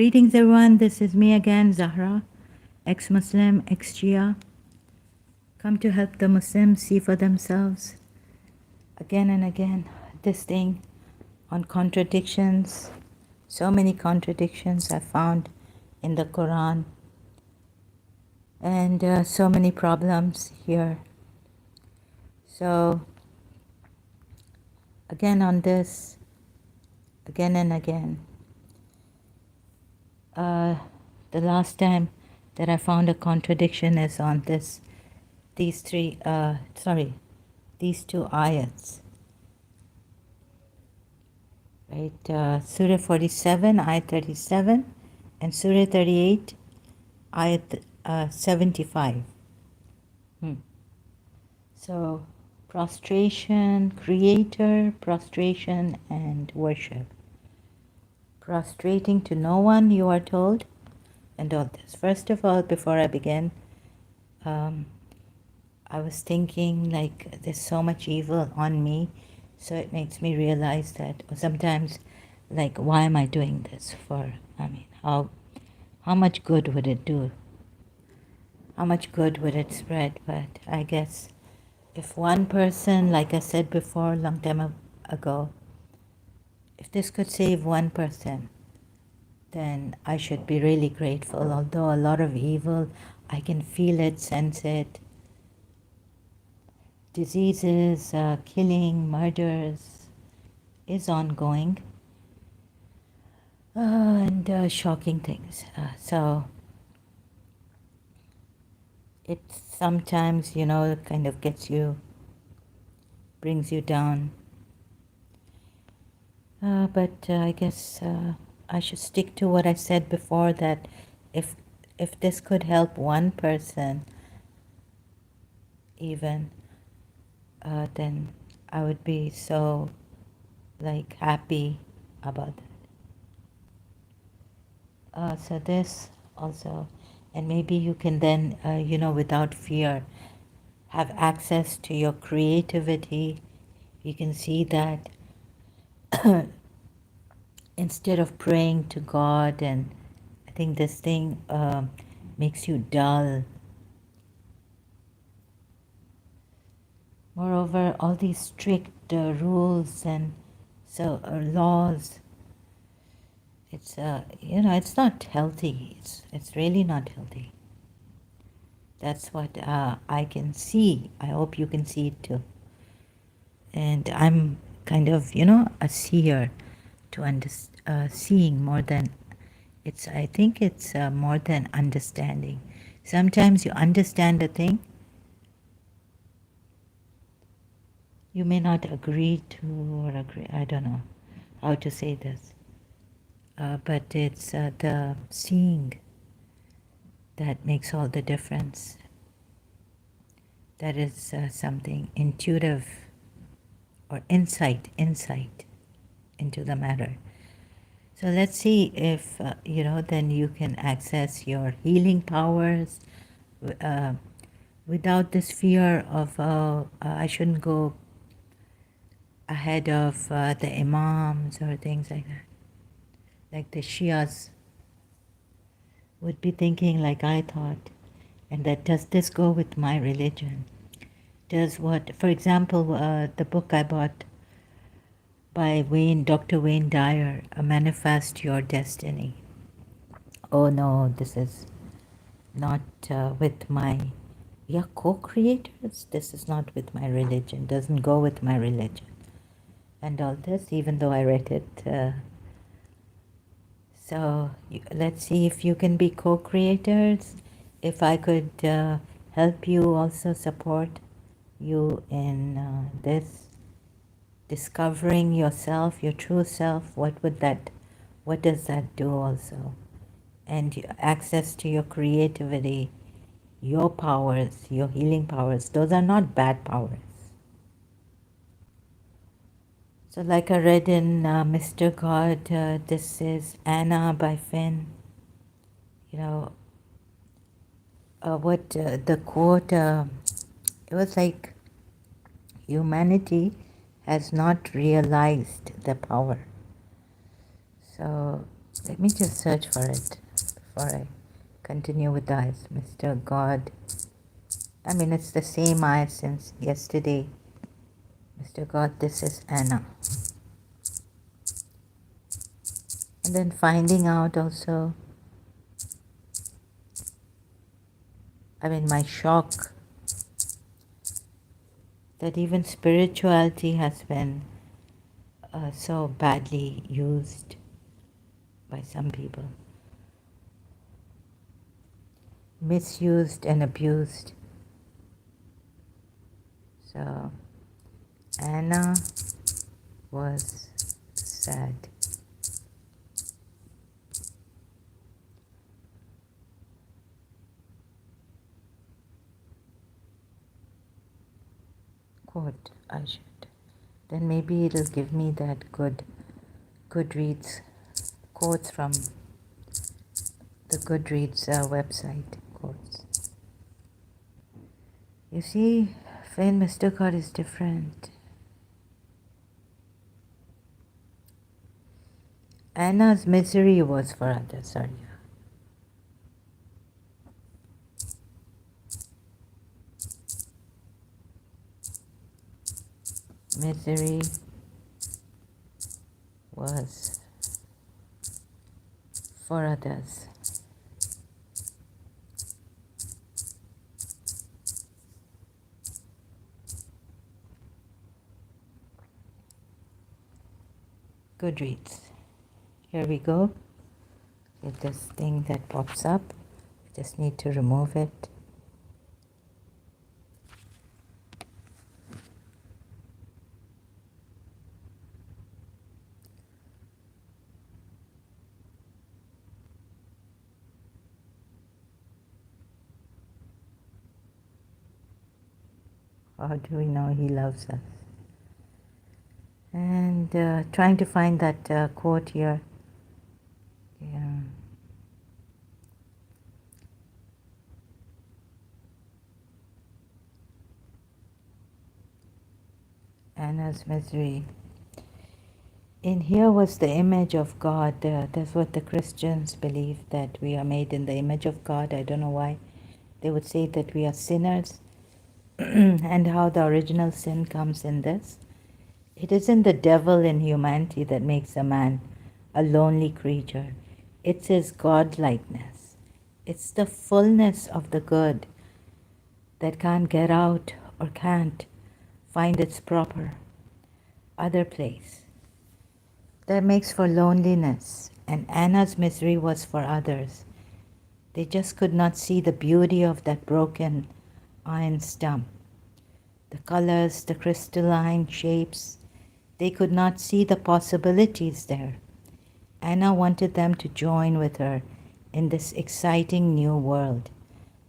Greetings everyone, this is me again, Zahra, ex-Muslim, ex-Shia. Come to help the Muslims see for themselves again and again this thing on contradictions. So many contradictions I found in the Quran and so many problems here. So again on this, again and again. The last time that I found a contradiction is on these two ayats, right? Surah 47, ayat 37, and Surah 38, ayat 75. So, prostration, creator, prostration, and worship. Prostrating to no one, you are told, and all this. First of all, before I begin, I was thinking like there's so much evil on me, so it makes me realize that sometimes, like, why am I doing this for? I mean, how much good would it do? How much good would it spread? But I guess if one person, like I said before a long time ago, if this could save one person, then I should be really grateful. Although a lot of evil, I can feel it, sense it. Diseases, killing, murders is ongoing, and shocking things. So it sometimes, kind of brings you down. But I guess I should stick to what I said before, that if this could help one person even, then I would be so happy about that. So this also, and maybe you can then, without fear, have access to your creativity. You can see that instead of praying to God, and I think this thing makes you dull. Moreover, all these strict rules and laws, it's it's not healthy. It's really not healthy. That's what I can see. I hope you can see it too. And I'm kind of a seer to seeing more than I think it's more than understanding. Sometimes you understand a thing, you may not agree to, or agree, I don't know how to say this, but it's the seeing that makes all the difference. That is something intuitive, or insight into the matter. So let's see if then you can access your healing powers without this fear of I shouldn't go ahead of the imams or things like that. Like the Shias would be thinking like I thought, and that does this go with my religion? Does what, for example, the book I bought by Dr. Wayne Dyer, Manifest Your Destiny. Oh no, this is not with my, we are co-creators. This is not with my religion, doesn't go with my religion. And all this, even though I read it. So let's see if you can be co-creators. If I could help you, also support you in this, discovering yourself, your true self, what does that do also? And access to your creativity, your powers, your healing powers, those are not bad powers. So like I read in Mr. God, this is Anna by Finn. What the quote, it was like, humanity has not realized the power. So Let me just search for it before I continue with the eyes. Mr. God. I mean, it's the same eye since yesterday. Mr. God, this is Anna. And then finding out also, I mean, my shock that even spirituality has been so badly used by some people, misused and abused. So Anna was sad. Quote, I should. Then maybe it'll give me that Goodreads quotes from the Goodreads website quotes. You see, when Mr. God is different. Anna's misery was for others, sorry. Misery was for others. Goodreads. Here we go. With this thing that pops up. Just need to remove it. How do we know he loves us? And trying to find that quote here. Yeah. Anna's misery. In here was the image of God. That's what the Christians believe, that we are made in the image of God. I don't know why. They would say that we are sinners and how the original sin comes in this. It isn't the devil in humanity that makes a man a lonely creature. It's his godlikeness. It's the fullness of the good that can't get out or can't find its proper other place. That makes for loneliness, and Anna's misery was for others. They just could not see the beauty of that broken iron stump. The colors, the crystalline shapes, they could not see the possibilities there. Anna wanted them to join with her in this exciting new world,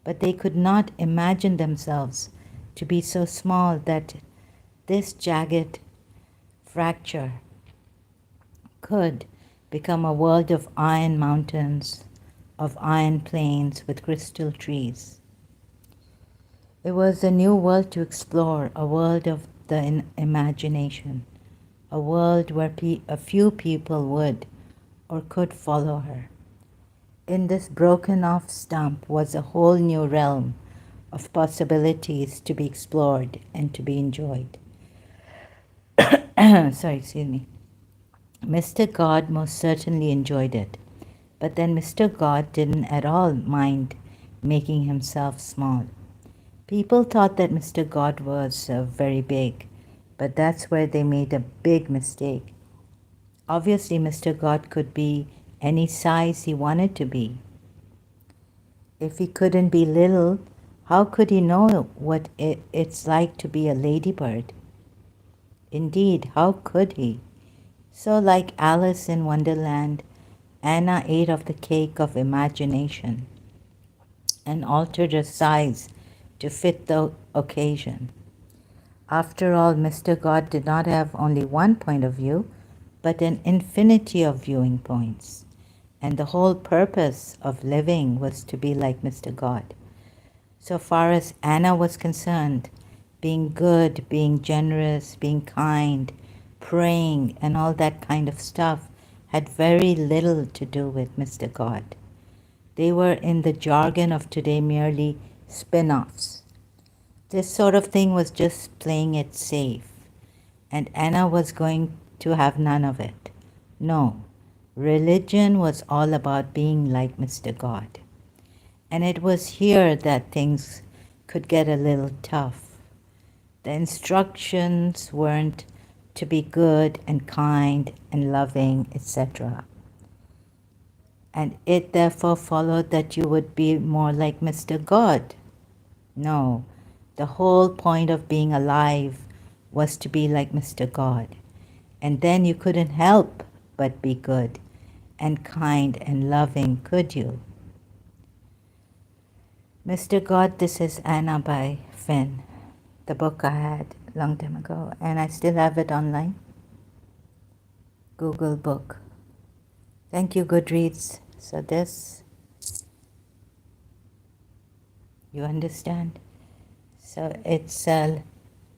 but they could not imagine themselves to be so small that this jagged fracture could become a world of iron mountains, of iron plains with crystal trees. It was a new world to explore, a world of the imagination, a world where a few people would or could follow her. In this broken off stump was a whole new realm of possibilities to be explored and to be enjoyed. Sorry, excuse me. Mr. God most certainly enjoyed it, but then Mr. God didn't at all mind making himself small. People thought that Mr. God was very big, but that's where they made a big mistake. Obviously, Mr. God could be any size he wanted to be. If he couldn't be little, how could he know what it's like to be a ladybird? Indeed, how could he? So like Alice in Wonderland, Anna ate of the cake of imagination and altered her size to fit the occasion. After all, Mr. God did not have only one point of view, but an infinity of viewing points. And the whole purpose of living was to be like Mr. God. So far as Anna was concerned, being good, being generous, being kind, praying, and all that kind of stuff had very little to do with Mr. God. They were, in the jargon of today, merely spin-offs. This sort of thing was just playing it safe, and Anna was going to have none of it. No, religion was all about being like Mr. God. And it was here that things could get a little tough. The instructions weren't to be good and kind and loving, etc. And it therefore followed that you would be more like Mr. God. No, the whole point of being alive was to be like Mr. God. And then you couldn't help but be good and kind and loving, could you? Mr. God, this is Anna by Finn, the book I had a long time ago, and I still have it online. Google Book. Thank you, Goodreads. So this, you understand? So it's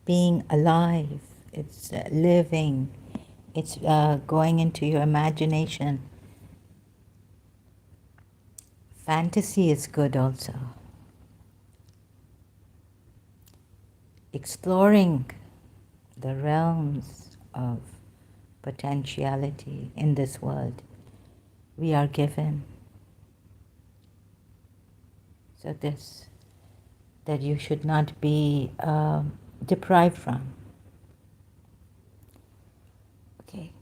being alive, it's living, it's going into your imagination. Fantasy is good also. Exploring the realms of potentiality in this world we are given. So this, that you should not be deprived from. Okay.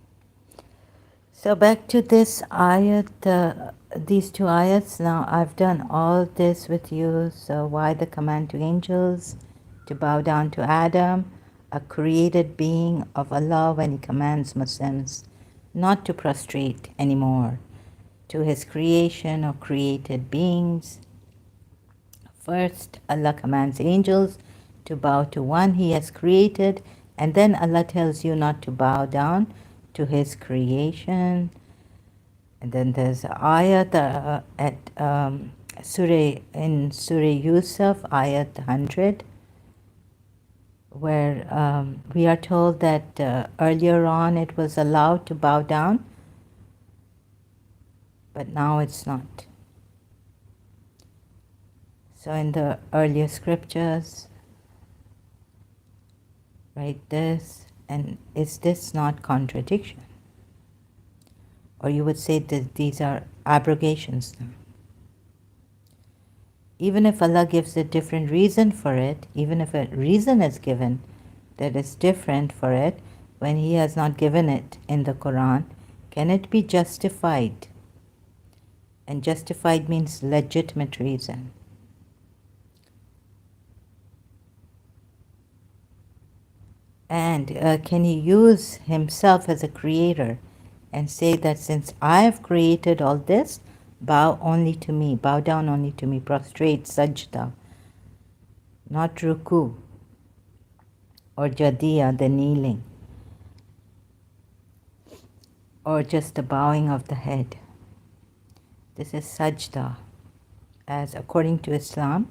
So back to this ayat, these two ayats. Now I've done all this with you. So why the command to angels to bow down to Adam, a created being of Allah, when He commands Muslims not to prostrate anymore to His creation or created beings? First, Allah commands angels to bow to one He has created, and then Allah tells you not to bow down to His creation. And then there's ayat in Surah Yusuf, ayat 100, where we are told that earlier on it was allowed to bow down, but now it's not. So in the earlier scriptures, write this, and is this not contradiction? Or you would say that these are abrogations now. Even if Allah gives a different reason for it, even if a reason is given that is different for it, when He has not given it in the Quran, can it be justified? And justified means legitimate reason. And can He use Himself as a creator and say that since I have created all this, bow only to me, bow down only to me, prostrate, sajda, not ruku or jadiya, the kneeling, or just the bowing of the head. This is sajda, as according to Islam.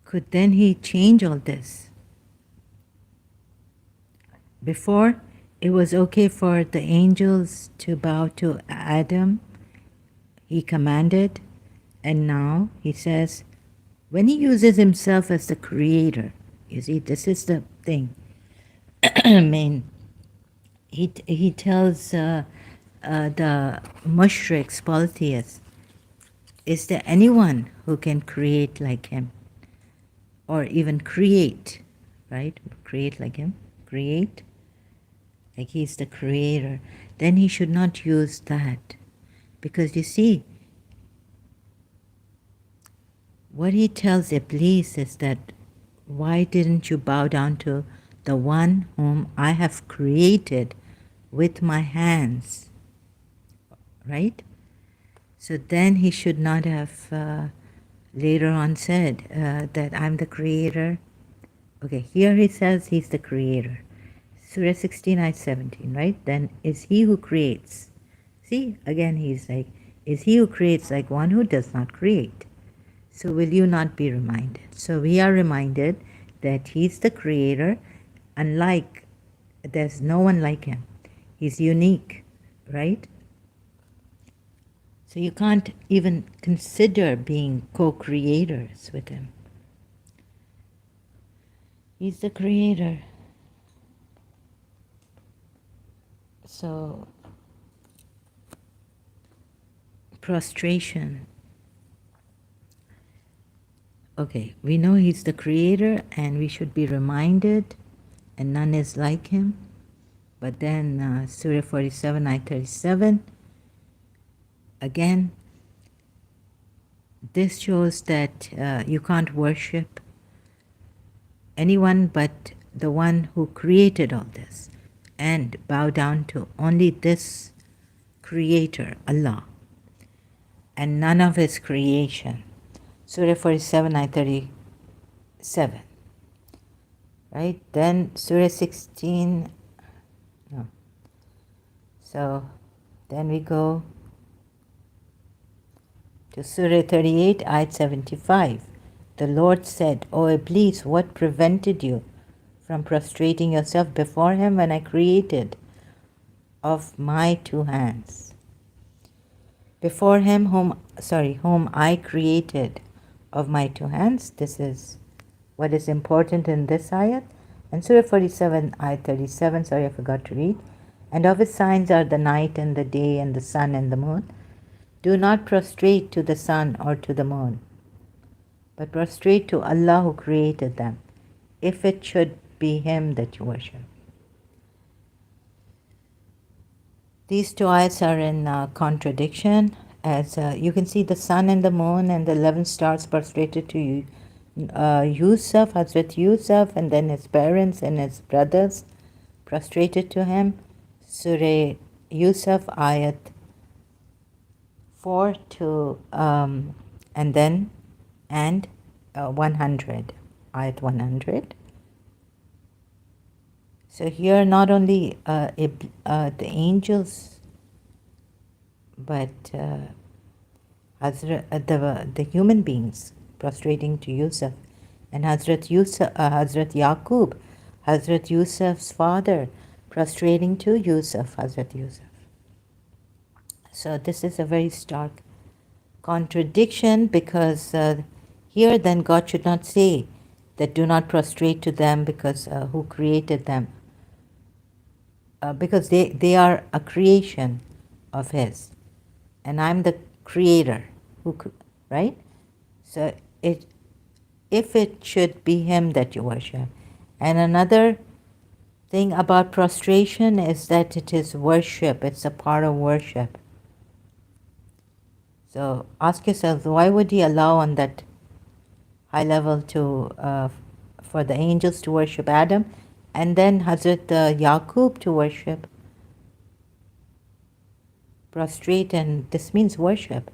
Could then He change all this? Before, it was okay for the angels to bow to Adam. He commanded, and now He says, when He uses Himself as the creator, you see, this is the thing. I mean, he tells the mushriks, polytheists, is there anyone who can create like Him? Or even create, right? Create like Him, create, like He's the creator. Then He should not use that. Because you see, what He tells Iblis is that, why didn't you bow down to the one whom I have created with my hands, right? So then he should not have later on said that I'm the creator. Okay, here he says He's the creator. Surah 16, ayat 17, right? Then is He who creates. See, again He's like, is He who creates like one who does not create? So will you not be reminded? So we are reminded that he's the creator, unlike, there's no one like him. He's unique, right? So you can't even consider being co-creators with him. He's the creator. So, prostration. Okay, we know he's the creator and we should be reminded, and none is like him. But then Surah 47, ayat 37, again, this shows that you can't worship anyone but the one who created all this, and bow down to only this creator, Allah, and none of his creation. Surah 47, ayat 37. Right? Then Surah 16, no. So then we go to Surah 38, ayat 75. The Lord said, O Iblis, what prevented you from prostrating yourself before him when I created of my two hands? Before him whom I created of my two hands. This is what is important in this ayat. And Surah 47, ayat 37, sorry I forgot to read. And of his signs are the night and the day and the sun and the moon. Do not prostrate to the sun or to the moon, but prostrate to Allah who created them, if it should be him that you worship. These two ayats are in contradiction, as you can see the sun and the moon and the 11 stars prostrated to Yusuf, Hazrat Yusuf, and then his parents and his brothers prostrated to him. Surah Yusuf, ayat 4 to, and then, 100, ayat 100. So here not only the angels, but the human beings prostrating to Yusuf, and Hazrat Yaqub, Hazrat Yusuf's father, prostrating to Yusuf, Hazrat Yusuf. So this is a very stark contradiction, because here then God should not say that do not prostrate to them, because who created them? Because they are a creation of his, and I'm the creator, right? So if it should be him that you worship. And another thing about prostration is that it is worship, it's a part of worship. So ask yourself, why would he allow on that high level to for the angels to worship Adam, and then Hazrat Yaqub to worship, prostrate, and this means worship,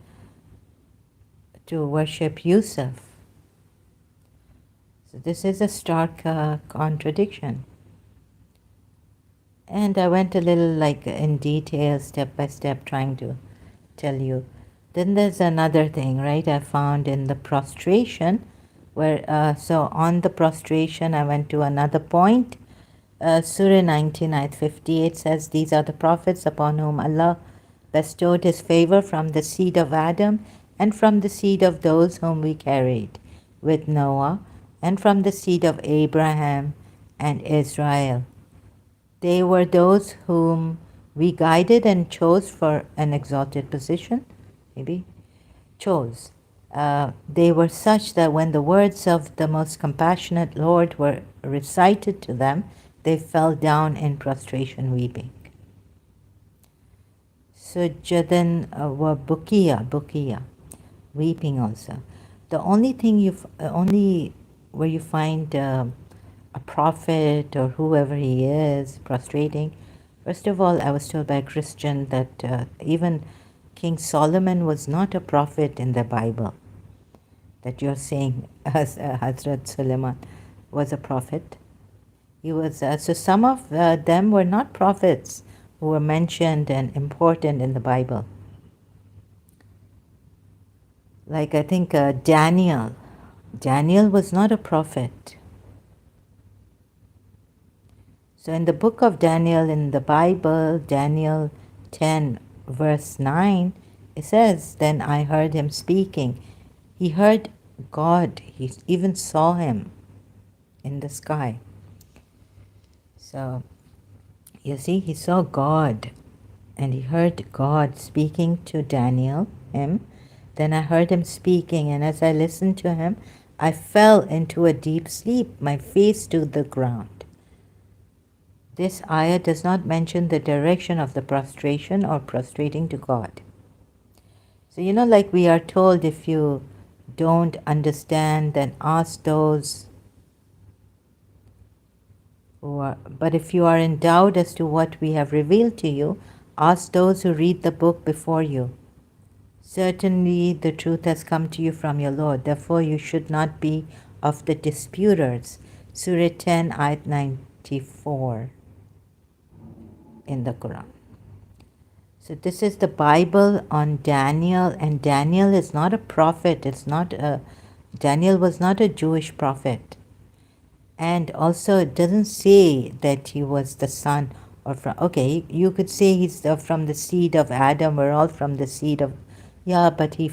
to worship Yusuf. So this is a stark contradiction. And I went a little in detail, step by step, trying to tell you. Then there's another thing, right, I found in the prostration, where, so on the prostration, I went to another point. Surah 19, ayat 58 says, these are the prophets upon whom Allah bestowed his favor from the seed of Adam, and from the seed of those whom we carried with Noah, and from the seed of Abraham and Israel. They were those whom we guided and chose for an exalted position, maybe, chose. They were such that when the words of the most compassionate Lord were recited to them, they fell down in prostration weeping. Sujadan were bukiya, weeping also. The only thing only where you find a prophet or whoever he is prostrating, first of all, I was told by a Christian that even King Solomon was not a prophet in the Bible. That you're saying Hazrat Suleiman was a prophet. He was, so some of them were not prophets who were mentioned and important in the Bible. Like I think Daniel was not a prophet. So in the book of Daniel, in the Bible, Daniel 10 verse 9, it says, "Then I heard him speaking." He heard God. He even saw him in the sky. So you see, he saw God and he heard God speaking to Daniel, him. Then I heard him speaking, and as I listened to him, I fell into a deep sleep, my face to the ground. This ayah does not mention the direction of the prostration or prostrating to God. So, like we are told, if you don't understand, then ask those who are, but if you are in doubt as to what we have revealed to you, ask those who read the book before you. Certainly the truth has come to you from your Lord, therefore you should not be of the disputers. Surah 10, ayat 94 in the Quran. So this is the Bible on Daniel, and Daniel is not a prophet. Daniel was not a Jewish prophet. And also it doesn't say that he was the son or from, okay, you could say he's from the seed of Adam. We're all from the seed of, yeah, but he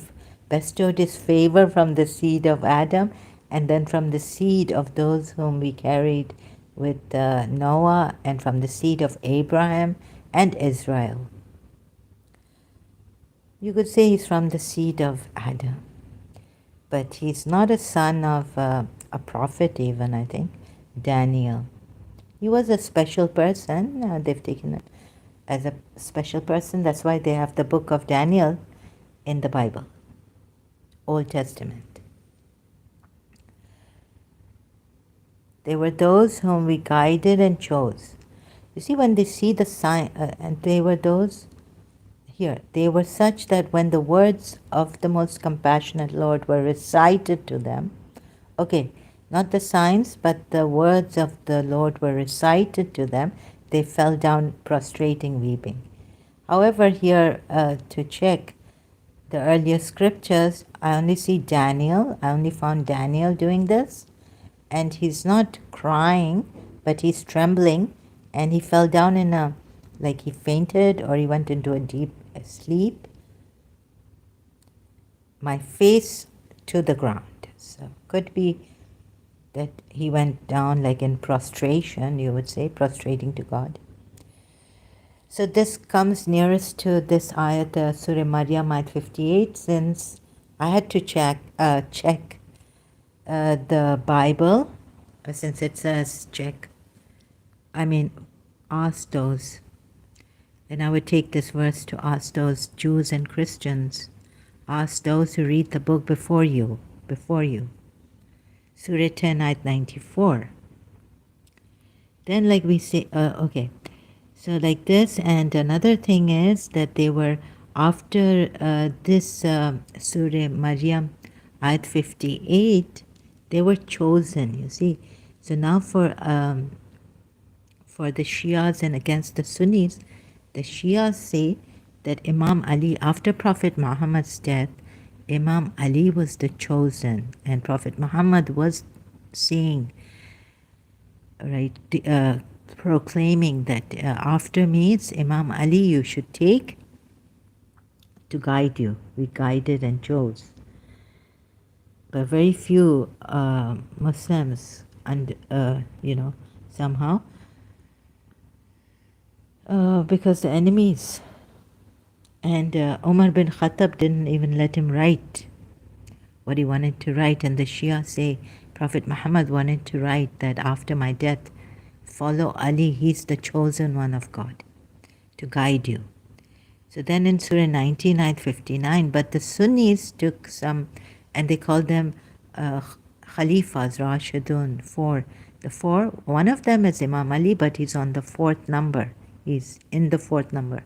bestowed his favor from the seed of Adam and then from the seed of those whom we carried with Noah, and from the seed of Abraham and Israel. You could say he's from the seed of Adam, but he's not a son of a prophet even, I think, Daniel. He was a special person. They've taken it as a special person. That's why they have the book of Daniel in the Bible, Old Testament. They were those whom we guided and chose. You see, when they see the sign, and they were those, here, they were such that when the words of the most compassionate Lord were recited to them, okay, not the signs, but the words of the Lord were recited to them, they fell down prostrating, weeping. However, here to check the earlier scriptures, I only see Daniel. I only found Daniel doing this. And he's not crying, but he's trembling. And he fell down like he fainted or he went into a deep sleep. My face to the ground. So could be that he went down like in prostration, you would say, prostrating to God. So this comes nearest to this ayat, Surah Maryam, ayat 58, since I had to check the Bible, since it says ask those. Then I would take this verse to ask those Jews and Christians, ask those who read the book before you. Surah 10, ayat 94. Then like we say, okay. So like this, and another thing is that they were, after this Surah Maryam, ayat 58, they were chosen, you see. So now for the Shias and against the Sunnis, the Shias say that Imam Ali, after Prophet Muhammad's death, Imam Ali was the chosen, and Prophet Muhammad was saying, right, proclaiming that after me it's Imam Ali you should take to guide you. We guided and chose. But very few Muslims, and somehow, because the enemies, and Umar bin Khattab didn't even let him write what he wanted to write, and the Shia say Prophet Muhammad wanted to write that after my death, follow Ali, he's the chosen one of God to guide you. So then in Surah 19, ayat 59, but the Sunnis took some, and they called them Khalifas, Rashidun, the four. One of them is Imam Ali, but he's on the fourth number. He's in the fourth number.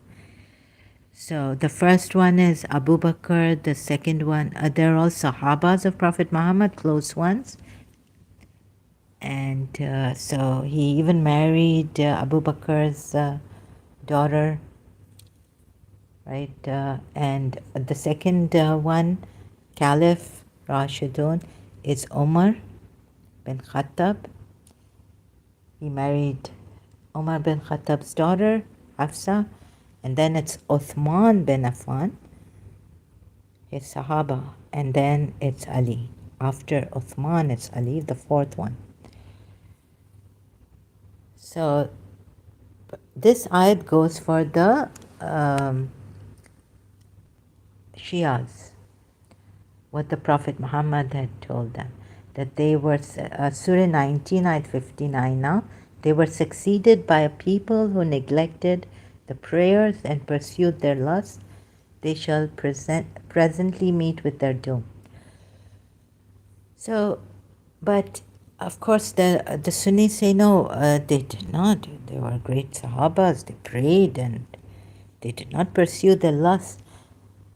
So the first one is Abu Bakr, the second one, they're all Sahabas of Prophet Muhammad, close ones. And so he even married Abu Bakr's daughter, right? And the second one, Caliph Rashidun, is Umar bin Khattab. He married Umar bin Khattab's daughter, Hafsa, and then it's Uthman bin Affan, his Sahaba, and then it's Ali. After Uthman, it's Ali, the fourth one. So this ayat goes for the Shias, what the Prophet Muhammad had told them, that they were, Surah 19, ayat 59 now, they were succeeded by a people who neglected the prayers and pursued their lusts. They shall presently meet with their doom. So, but of course the Sunnis say no, they did not. They were great Sahabas, they prayed and they did not pursue their lust.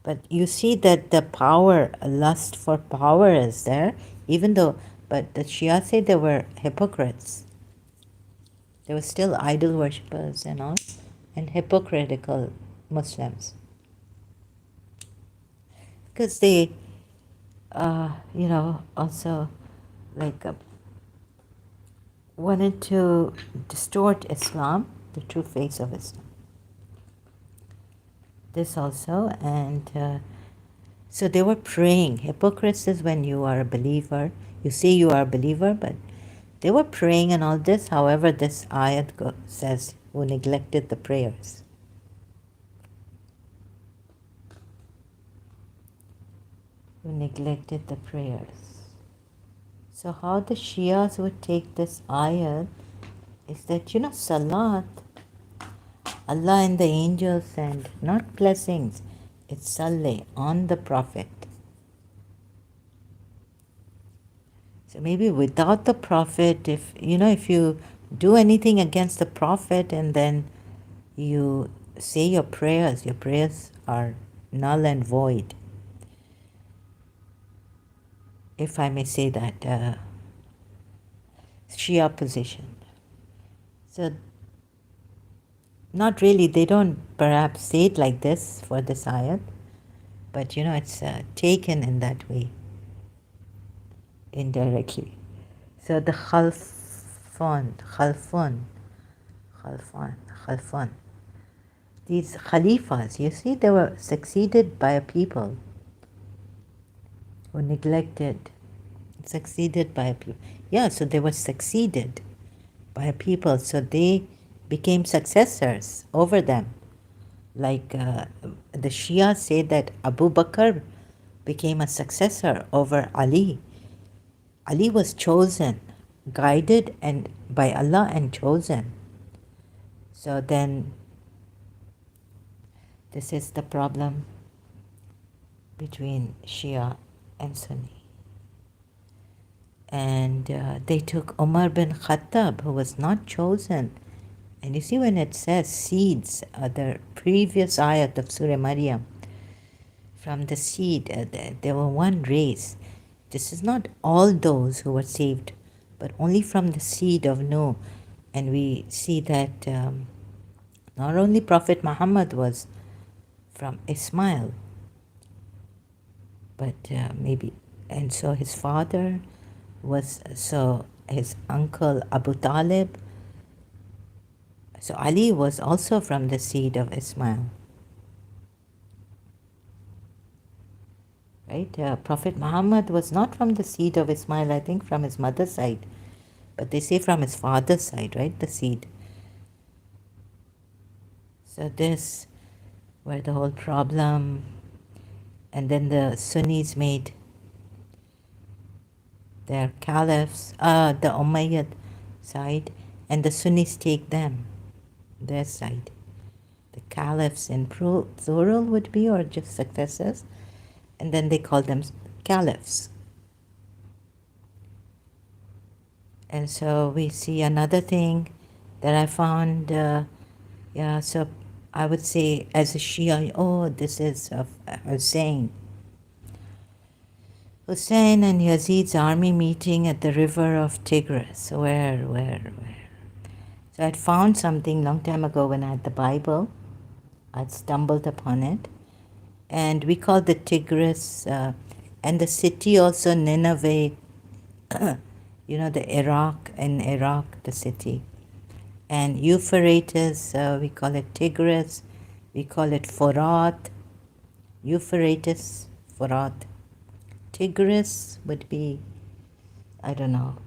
But you see that the power, lust for power is there, even though, but the Shia say they were hypocrites. They were still idol worshippers and all, and hypocritical Muslims. Because they, also like wanted to distort Islam, the true face of Islam. This also, and so they were praying. Hypocrites is when you are a believer. You say you are a believer, but they were praying and all this. However, this ayat says, who neglected the prayers. Who neglected the prayers. So how the Shias would take this ayat is that, salat, Allah and the angels send, not blessings, it's salli on the Prophet. So maybe without the Prophet, if you do anything against the Prophet and then you say your prayers are null and void. If I may say that, Shia position. So, not really, they don't perhaps say it like this for this ayat, but it's taken in that way, indirectly. So the khalfun, these khalifas, you see, they were succeeded by a people who neglected, succeeded by a people. Yeah, so they were succeeded by a people, so they became successors over them. Like the Shia say that Abu Bakr became a successor over Ali. Ali was chosen, guided and by Allah and chosen. So then this is the problem between Shia and Sunni. And they took Umar bin Khattab, who was not chosen. And you see when it says seeds, the previous ayat of Surah Maryam, from the seed, there were one race. This is not all those who were saved, but only from the seed of Noah. And we see that not only Prophet Muhammad was from Ismail, but maybe, and so his father was, so his uncle Abu Talib. So Ali was also from the seed of Ismail. Right? Prophet Muhammad was not from the seed of Ismail, I think from his mother's side. But they say from his father's side, right? The seed. So this were the whole problem. And then the Sunnis made their caliphs, the Umayyad side, and the Sunnis take them, their side. The caliphs in plural would be, or just successors, and then they call them caliphs. And so we see another thing that I found, so I would say as a Shia, this is of Hussein. Hussein and Yazid's army meeting at the river of Tigris. Where? So I'd found something long time ago when I had the Bible. I'd stumbled upon it. And we call the Tigris, and the city also Nineveh, the Iraq, the city. And Euphrates, we call it Tigris, we call it Forat. Euphrates, Forat. Tigris would be, I don't know,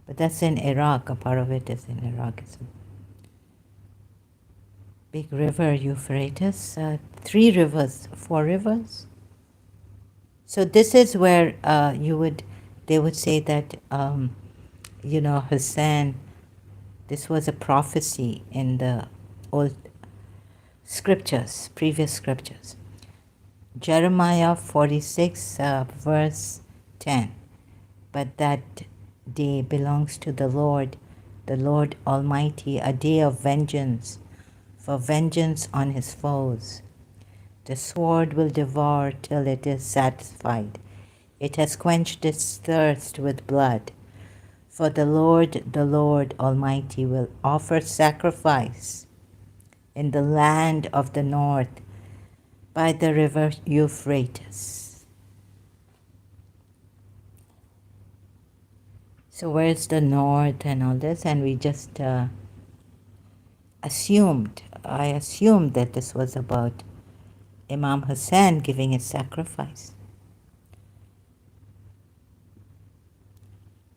but that's in Iraq. A part of it is in Iraq. It's a big river, Euphrates. 3 rivers, 4 rivers. So this is where they would say that, Hussein, this was a prophecy in the old scriptures, previous scriptures. Jeremiah 46, verse 10. But that day belongs to the Lord Almighty, a day of vengeance, for vengeance on his foes. The sword will devour till it is satisfied. It has quenched its thirst with blood. For the Lord Almighty, will offer sacrifice in the land of the north by the river Euphrates. So where's the north and all this? And we just I assumed that this was about Imam Hussein giving his sacrifice.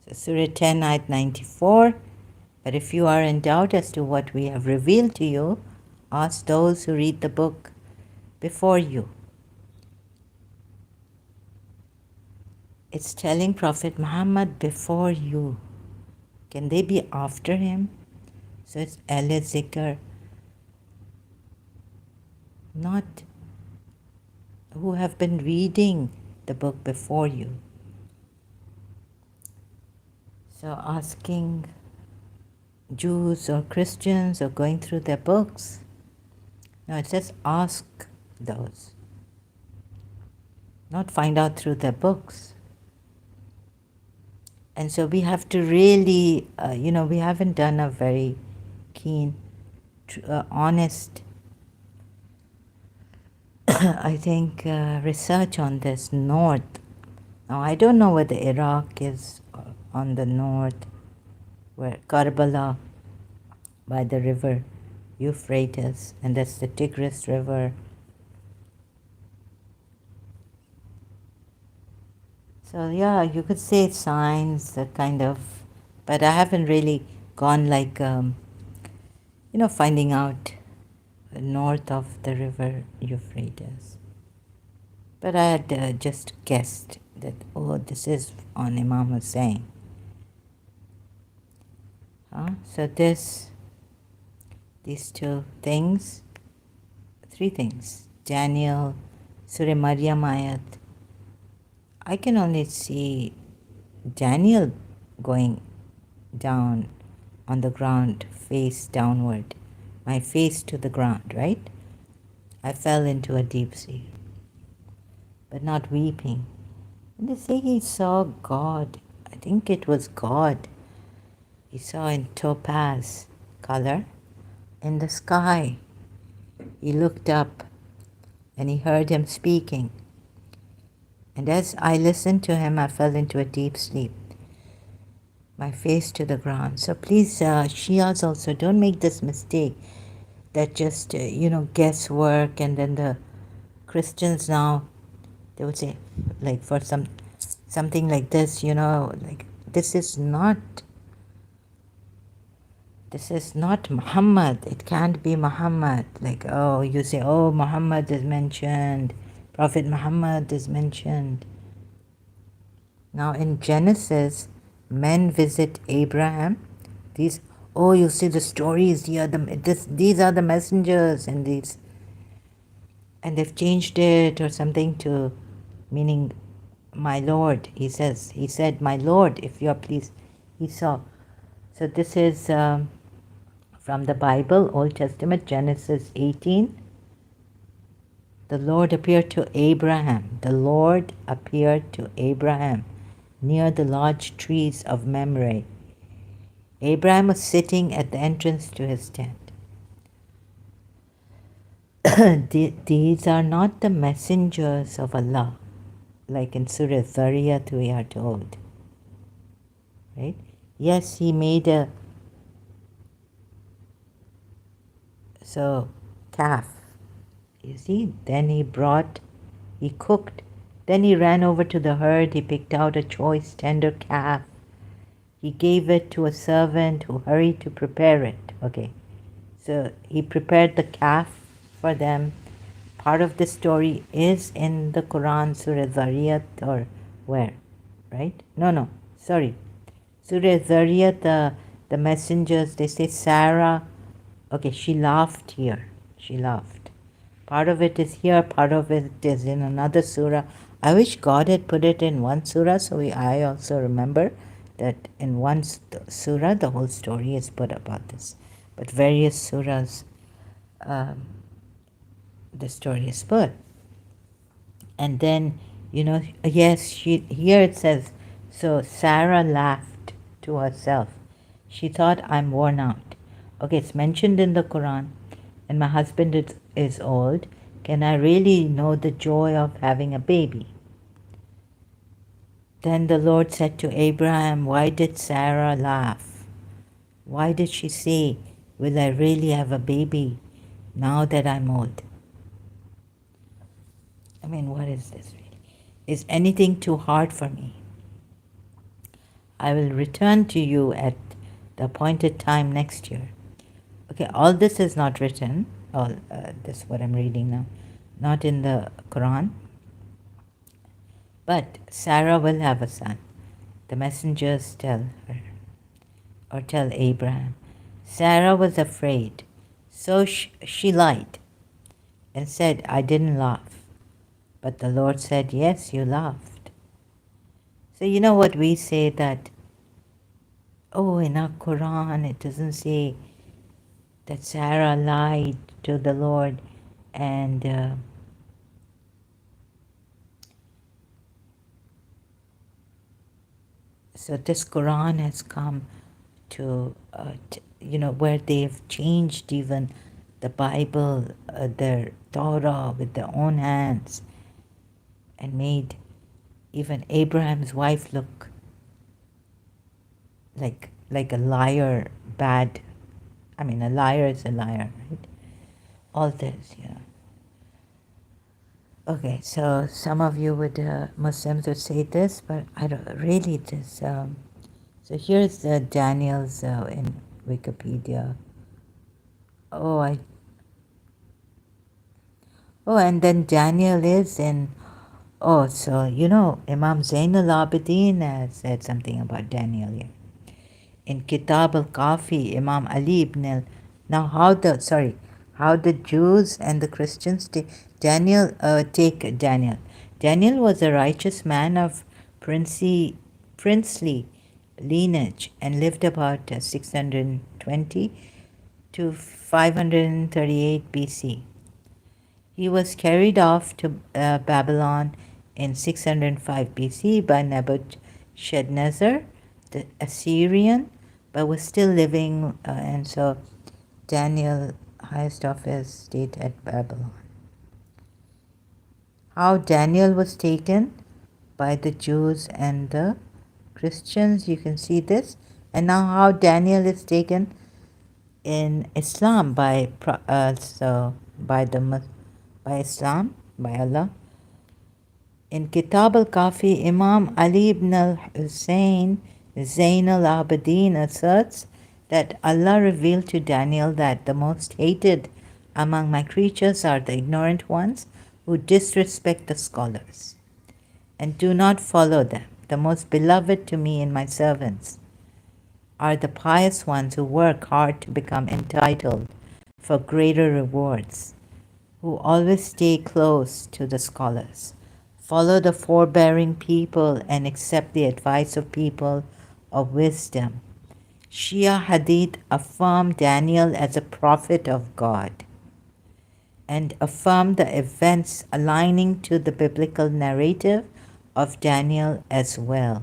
So Surah 10, Ayat 94. But if you are in doubt as to what we have revealed to you, ask those who read the book before you. It's telling Prophet Muhammad before you. Can they be after him? So it's al-Zikr, not who have been reading the book before you. So asking Jews or Christians or going through their books. No, it says ask those, not find out through their books. And so we have to really, we haven't done a very keen, honest, I think, research on this north. Now, I don't know whether Iraq is on the north, where Karbala by the river Euphrates, and that's the Tigris River. So yeah, you could say signs, kind of, but I haven't really gone like, finding out north of the river Euphrates. But I had just guessed that, this is on Imam Hussein. So these 2 things, 3 things, Daniel, Surah Maryam ayat. I can only see Daniel going down on the ground, face downward, my face to the ground, right? I fell into a deep sleep, but not weeping. And they say he saw God. I think it was God. He saw in topaz color in the sky. He looked up and he heard him speaking. And as I listened to him, I fell into a deep sleep, my face to the ground. So please, Shias also, don't make this mistake that just, guesswork, and then the Christians now, they would say, like for something like this, like this is not Muhammad. It can't be Muhammad. Like, you say, Muhammad is mentioned. Prophet Muhammad is mentioned. Now in Genesis, men visit Abraham. You see the stories, these are the messengers, and they've changed it or something to meaning my Lord. He said, my Lord, if you are pleased. He saw. So this is from the Bible, Old Testament, Genesis 18. The Lord appeared to Abraham. The Lord appeared to Abraham near the large trees of Mamre. Abraham was sitting at the entrance to his tent. These are not the messengers of Allah, like in Surah Zariyat we are told. Right? Yes, he made a So, calf. You see, then he cooked. Then he ran over to the herd. He picked out a choice, tender calf. He gave it to a servant who hurried to prepare it. Okay, so he prepared the calf for them. Part of the story is in the Quran, Surah Zariyat, or where, right? No, sorry. Surah Zariyat, the messengers, they say Sarah. Okay, she laughed here. She laughed. Part of it is here, part of it is in another surah. I wish God had put it in one surah, so I also remember that in one surah the whole story is put about this. But various surahs, um, the story is put. And then, yes, here it says, so Sarah laughed to herself. She thought, I'm worn out. Okay, it's mentioned in the Quran, and my husband is old. Can I really know the joy of having a baby? Then the Lord said to Abraham, why did Sarah laugh? Why did she say, will I really have a baby now that I'm old? I mean, what is this really? Is anything too hard for me? I will return to you at the appointed time next year. Okay, all this is not written. All this what I'm reading now, not in the Quran. But Sarah will have a son. The messengers tell her, or tell Abraham. Sarah was afraid, so she lied and said, I didn't laugh. But the Lord said, yes, you laughed. So you know what we say that, oh, in our Quran it doesn't say that Sarah lied to the Lord, and so this Quran has come to, where they've changed even the Bible, their Torah with their own hands, and made even Abraham's wife look like a liar, bad. I mean, a liar is a liar, right? All this, Okay, so some of you Muslims would say this, but I don't really this. So here's Daniel's in Wikipedia. Oh, and then Daniel is in. Oh, so Imam Zain al-Abidin has said something about Daniel here. In Kitab al-Kafi, Imam Ali ibn now how the Jews and the Christians take Daniel. Daniel was a righteous man of princely lineage and lived about 620 to 538 BC. He was carried off to Babylon in 605 BC by Nebuchadnezzar, the Assyrian, but was still living, and so Daniel, highest of his stayed at Babylon. How Daniel was taken by the Jews and the Christians, you can see this. And now how Daniel is taken in Islam by Islam, by Allah. In Kitab al-Kafi, Imam Ali ibn al-Hussein Zain al-Abidin asserts that Allah revealed to Daniel that the most hated among my creatures are the ignorant ones who disrespect the scholars and do not follow them. The most beloved to me in my servants are the pious ones who work hard to become entitled for greater rewards, who always stay close to the scholars, follow the forbearing people, and accept the advice of people of wisdom. Shia Hadith affirm Daniel as a prophet of God and affirm the events aligning to the biblical narrative of Daniel as well.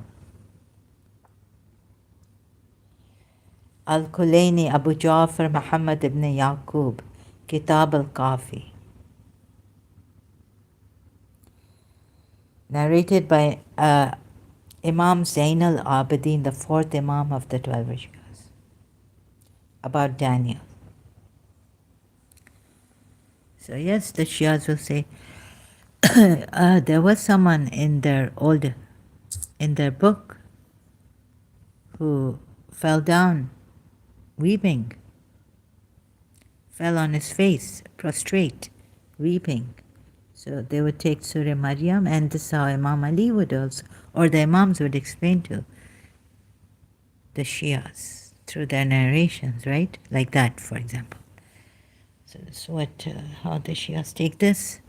Al-Kulaini Abu Ja'far Muhammad ibn Yaqub, Kitab al-Kafi. Narrated by Imam Zain al-Abidin, the fourth Imam of the 12 Rishis, about Daniel. So yes, the Shias will say, there was someone in their book who fell down weeping, fell on his face, prostrate, weeping. So they would take Surah Maryam, and this is how Imam Ali would also, or the Imams would explain to the Shias through their narrations, right? Like that, for example. So that's how the Shias take this.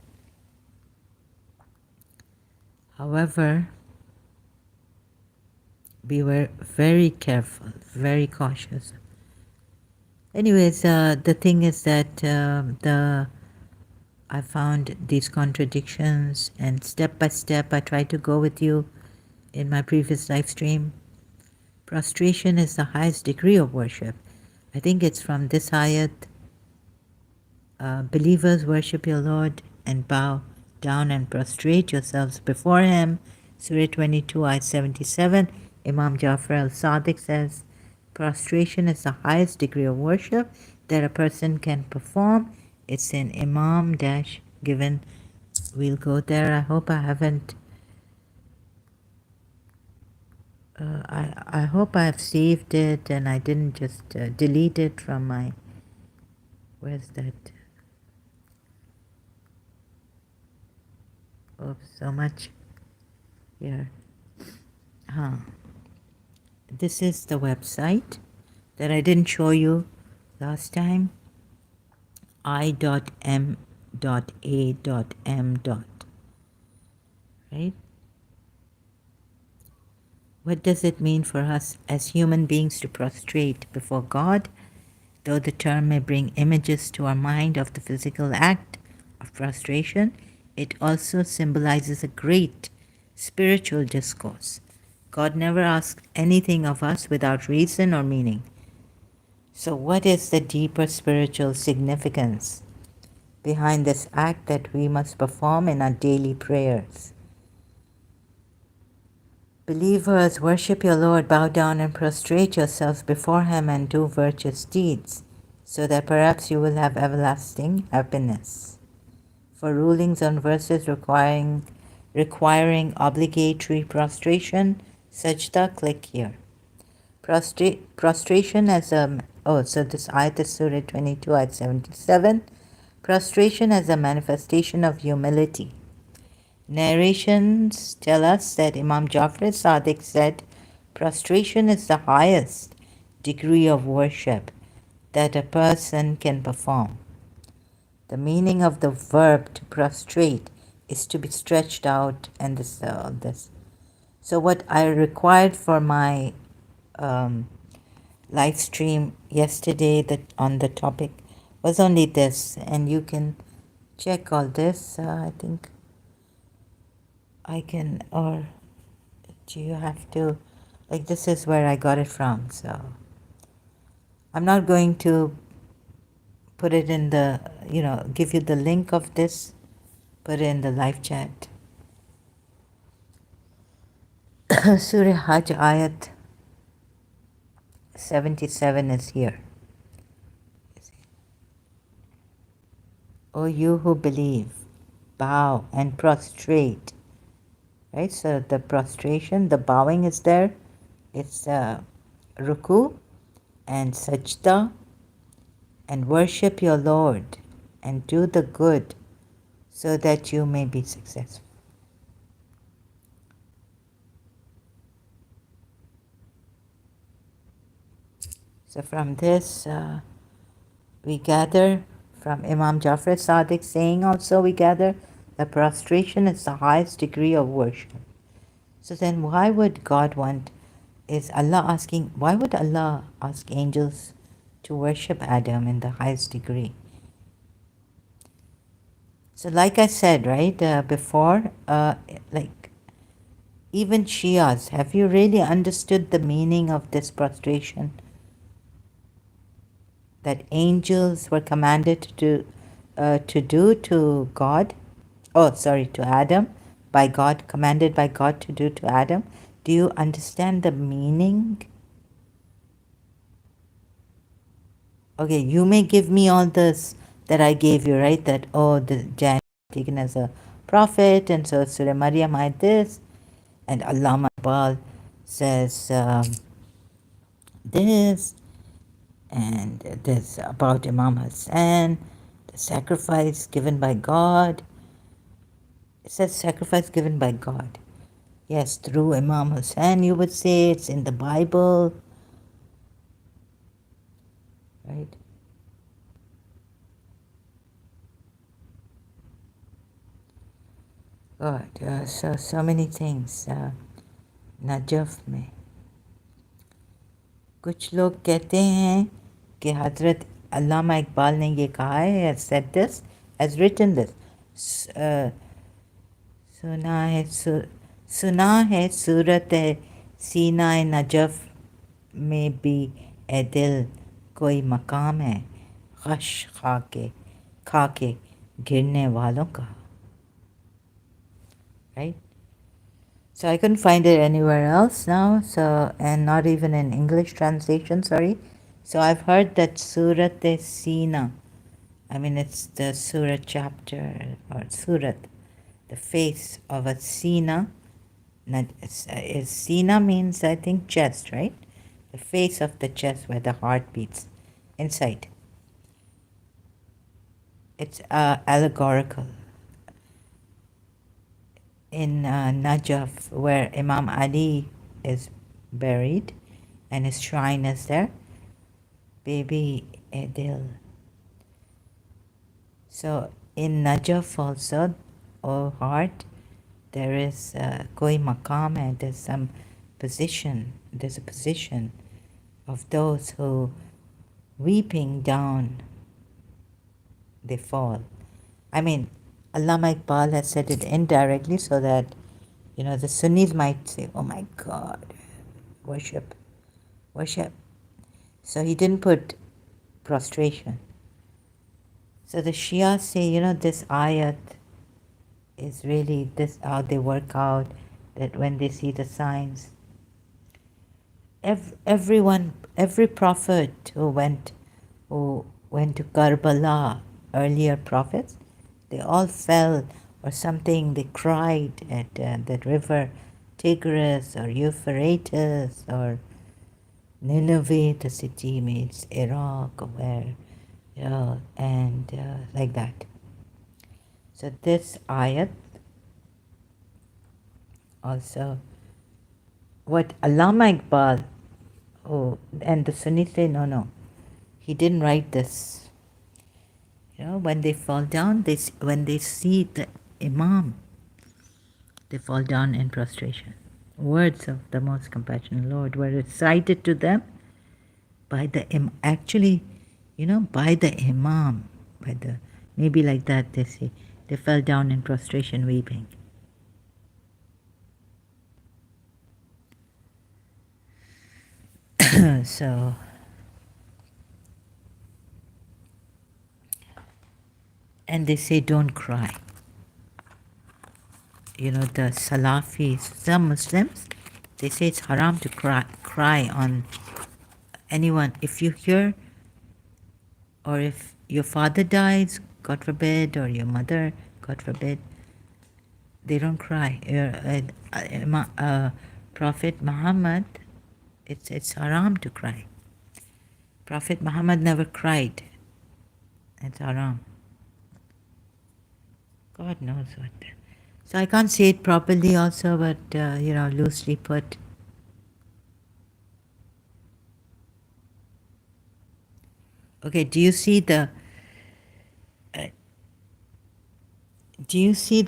However, we were very careful, very cautious. Anyways, the thing is that I found these contradictions, and step by step I tried to go with you in my previous live stream. Prostration is the highest degree of worship. I think it's from this ayat. Believers, worship your Lord and bow down and prostrate yourselves before Him. Surah 22, ayat 77. Imam Jafar al-Sadiq says, prostration is the highest degree of worship that a person can perform. It's in Imam dash given. We'll go there. I hope I haven't. I hope I've saved it and I didn't just delete it from my. Where's that? Oh, so much here. This is the website that I didn't show you last time. I.M.A.M. Right? What does it mean for us as human beings to prostrate before God? Though the term may bring images to our mind of the physical act of prostration, it also symbolizes a great spiritual discourse. God never asks anything of us without reason or meaning. So what is the deeper spiritual significance behind this act that we must perform in our daily prayers? Believers, worship your Lord, bow down and prostrate yourselves before Him and do virtuous deeds, so that perhaps you will have everlasting happiness. For rulings on verses requiring obligatory prostration, sajda, click here. Prostration as a, so this ayat is Surah 22, ayat 77. Prostration as a manifestation of humility. Narrations tell us that Imam Jafar Sadiq said, prostration is the highest degree of worship that a person can perform. The meaning of the verb to prostrate is to be stretched out, and this. So what I required for my live stream yesterday on the topic was only this, and you can check all this. I think I can, or do you have to, like, this is where I got it from, so I'm not going to put it in the, give you the link of this, put it in the live chat. Surah Hajj ayat 77 is here. O you who believe, bow and prostrate. Right, so the prostration, the bowing is there. It's ruku and sajda, and worship your Lord and do the good so that you may be successful. So from this, we gather from Imam Jafar Sadiq saying also, we gather that prostration is the highest degree of worship. So then why would God want, is Allah asking, why would Allah ask angels to worship Adam in the highest degree? So like I said, right, before, like even Shias, have you really understood the meaning of this prostration? That angels were commanded to do to God, to Adam, by God, commanded by God to do to Adam. Do you understand the meaning? Okay, you may give me all this that I gave you, right? That, oh, the Jan taken as a prophet, and so Surah Maryam had this, and Allama Iqbal says this, and this about Imam Hassan, the sacrifice given by God. It says sacrifice given by God. Yes, through Imam Hassan, you would say it's in the Bible, right? God, so many things Najaf में कुछ लोग कहते हैं कि हज़रत अल्लामा इकबाल ने ये कहा है, has said this, has written this. सुना है सूरत सीना नजफ में भी ए दिल कोई मकाम है खश खा के गिरने वालों का, right? So I couldn't find it anywhere else now, so, and not even in English translation, sorry. So I've heard that Surat Sina, I mean it's the Surah chapter, or Surat, the face of a Sina. Sina means, I think, chest, right? The face of the chest where the heart beats inside. It's allegorical. In Najaf, where Imam Ali is buried and his shrine is there, Baby Edil. So in Najaf also, O heart, there is koi maqam, and there's some position, there's a position of those who weeping down, they fall. I mean, Allama Iqbal has said it indirectly so that, you know, the Sunnis might say, oh my God, worship. So he didn't put prostration. So the Shia say, you know, this ayat is really this how they work out, that when they see the signs. Every prophet who went to Karbala, earlier prophets, they all fell or something. They cried at that river Tigris or Euphrates or Nineveh, the city means Iraq, or where, you know, and like that. So this ayat also, what Allama Iqbal, and the Sunnis say, no, he didn't write this. You know, when they fall down, when they see the Imam, they fall down in prostration. Words of the most compassionate Lord were recited to them by the actually, you know, by the Imam, maybe like that they say, they fell down in prostration weeping. So and they say don't cry. You know, the Salafis, some Muslims, they say it's haram to cry on anyone. If you hear, or if your father dies, God forbid, or your mother, God forbid, they don't cry. Prophet Muhammad, it's haram to cry. Prophet Muhammad never cried. It's haram. God knows what. So I can't say it properly also, but, you know, loosely put. Okay, do you see the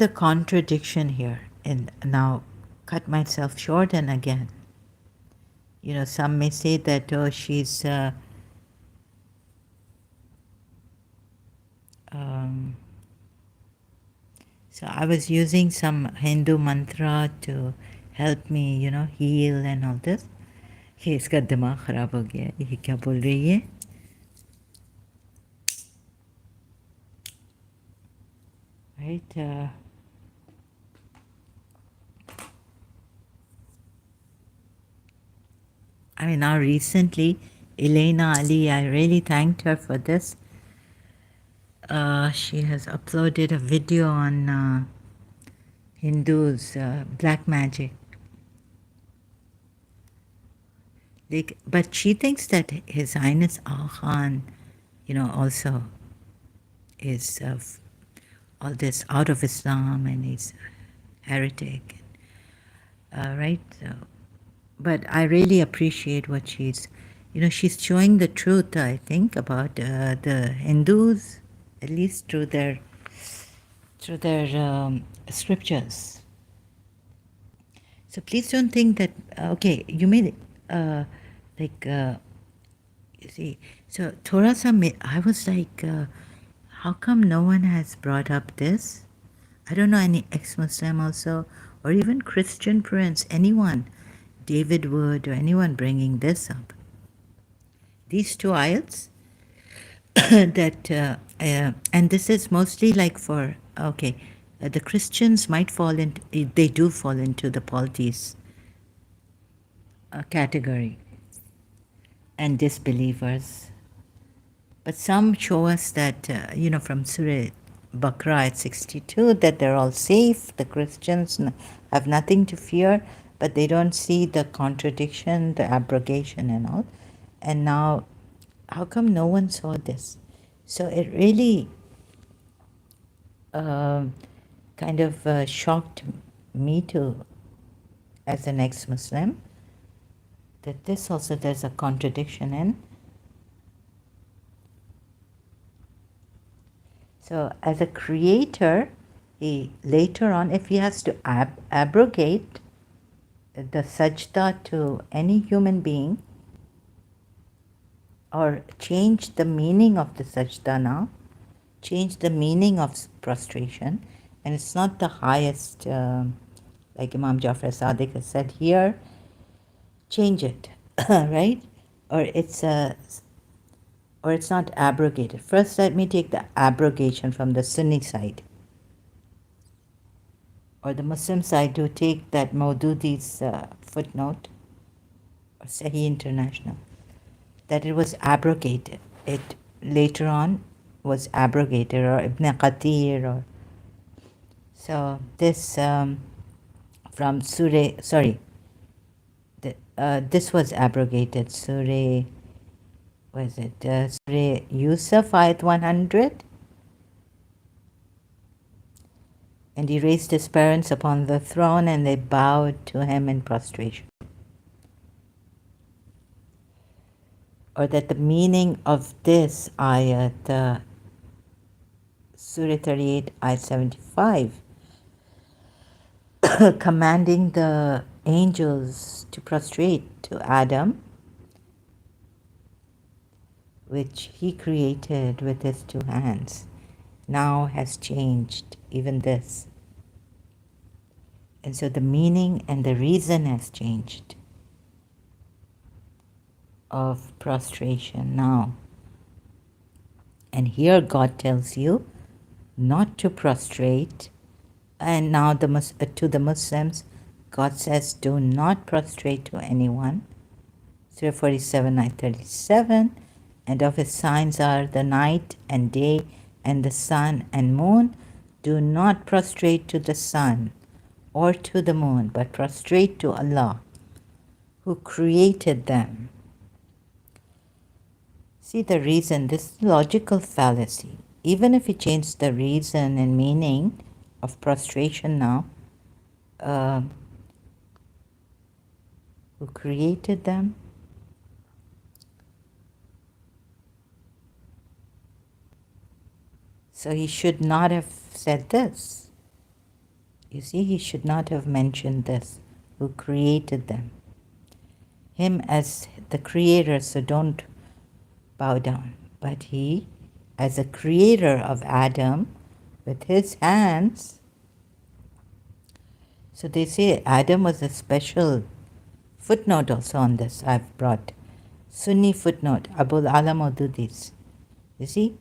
contradiction here? And now cut myself short, and again, you know, some may say that, oh, she's so I was using some Hindu mantra to help me, you know, heal and all this. ये इसका दिमाग खराब हो गया, ये क्या बोल रही है? Right? I mean, now recently, Elena Ali, I really thanked her for this. She has uploaded a video on Hindus, black magic. But she thinks that His Highness Aga Khan, also is all this out of Islam and he's a heretic, right? So, but I really appreciate what she's showing the truth, I think, about the Hindus, at least through their scriptures. So please don't think that, okay, you made you see, so Thora sa, I was like, how come no one has brought up this? I don't know any ex-Muslim also, or even Christian friends, anyone, David Wood or anyone bringing this up. These two ayats, that, and this is mostly like for, okay, the Christians might fall into, they do fall into the polytheist category, and disbelievers. But some show us that, from Surah Baqarah at 62, that they're all safe, the Christians have nothing to fear, but they don't see the contradiction, the abrogation and all. And now, how come no one saw this? So it really kind of shocked me too, as an ex-Muslim, that this also there's a contradiction in. So as a creator, he later on, if he has to abrogate the sajda to any human being, or change the meaning of the sajda now, change the meaning of prostration, and it's not the highest, like Imam Jafar Sadiq has said here, change it, right? Or it's not abrogated. First, let me take the abrogation from the Sunni side, or the Muslim side, to take that Maududi's footnote, or Sahih International, that it was abrogated. It later on was abrogated, or Ibn Qatir, or so this from Surah. Sorry, this was abrogated. Surah, was it Surah Yusuf, ayat 100? And he raised his parents upon the throne, and they bowed to him in prostration. Or that the meaning of this ayat, Surah 38, ayat 75, commanding the angels to prostrate to Adam, which he created with his two hands, now has changed, even this. And so the meaning and the reason has changed of prostration now. And here God tells you not to prostrate. And now to the Muslims, God says, do not prostrate to anyone. Surah 47, ayat 37. And of his signs are the night and day and the sun and moon. Do not prostrate to the sun or to the moon, but prostrate to Allah, who created them. See the reason, this logical fallacy. Even if you change the reason and meaning of prostration now, who created them? So he should not have said this. You see, he should not have mentioned this, who created them. Him as the creator, so don't bow down. But he, as a creator of Adam, with his hands. So they say Adam was a special footnote also on this. I've brought Sunni footnote, Abul Ala Maududi's. You see,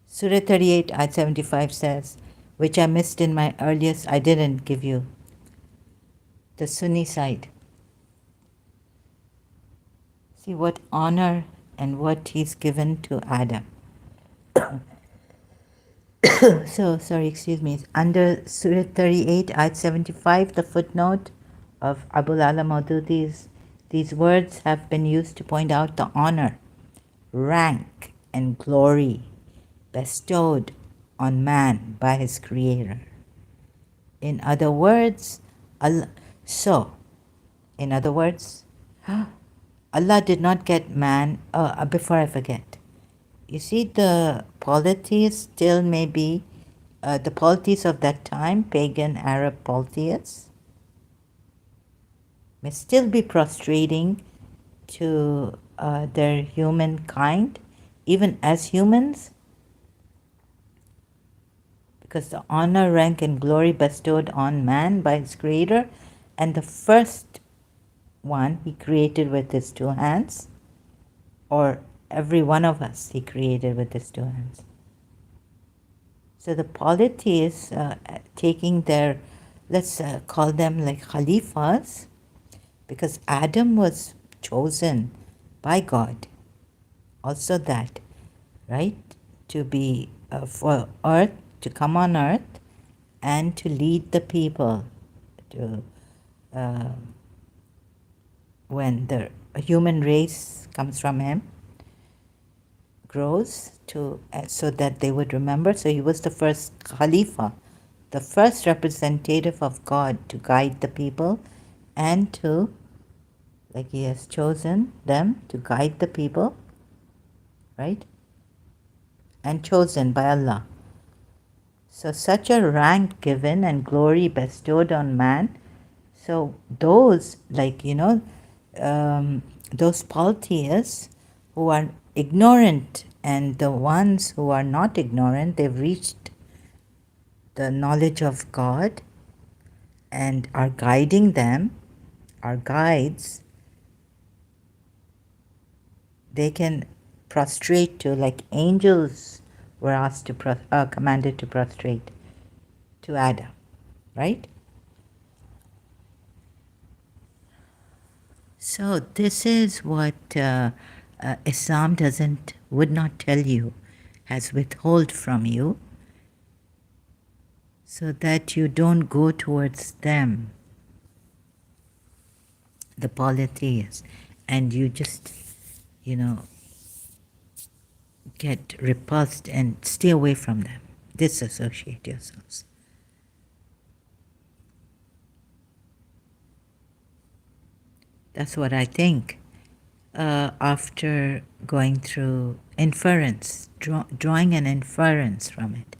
Surah 38, ayat 75 says, which I missed in my earliest, I didn't give you the Sunni side. See what honor and what he's given to Adam. So, sorry, excuse me. Under Surah 38, Ayat 75, the footnote of Abul Ala Maududi's, these words have been used to point out the honor, rank, and glory bestowed on man by his creator. In other words, Allah, so, in other words, Allah did not get man, before I forget, you see the polytheists still may be, the polytheists of that time, pagan Arab polytheists, may still be prostrating to their humankind, even as humans, because the honor, rank, and glory bestowed on man by his creator, and the first one he created with his two hands, or every one of us he created with his two hands. So the polytheists taking their, let's call them like khalifas, because Adam was chosen by God, also that, right, to be for earth, to come on earth and to lead the people to when the human race comes from him, grows to so that they would remember. So he was the first Khalifa, the first representative of God to guide the people and to, like he has chosen them to guide the people, right? And chosen by Allah. So such a rank given and glory bestowed on man. So those, like, those polytheists who are ignorant and the ones who are not ignorant, they've reached the knowledge of God and are guiding them, are guides, they can prostrate to, like angels were asked to, commanded to prostrate to Adam, right? So this is what Islam would not tell you, has withhold from you, so that you don't go towards them, the polytheists, and you just, get repulsed and stay away from them. Disassociate yourselves. That's what I think. After going through inference, drawing an inference from it.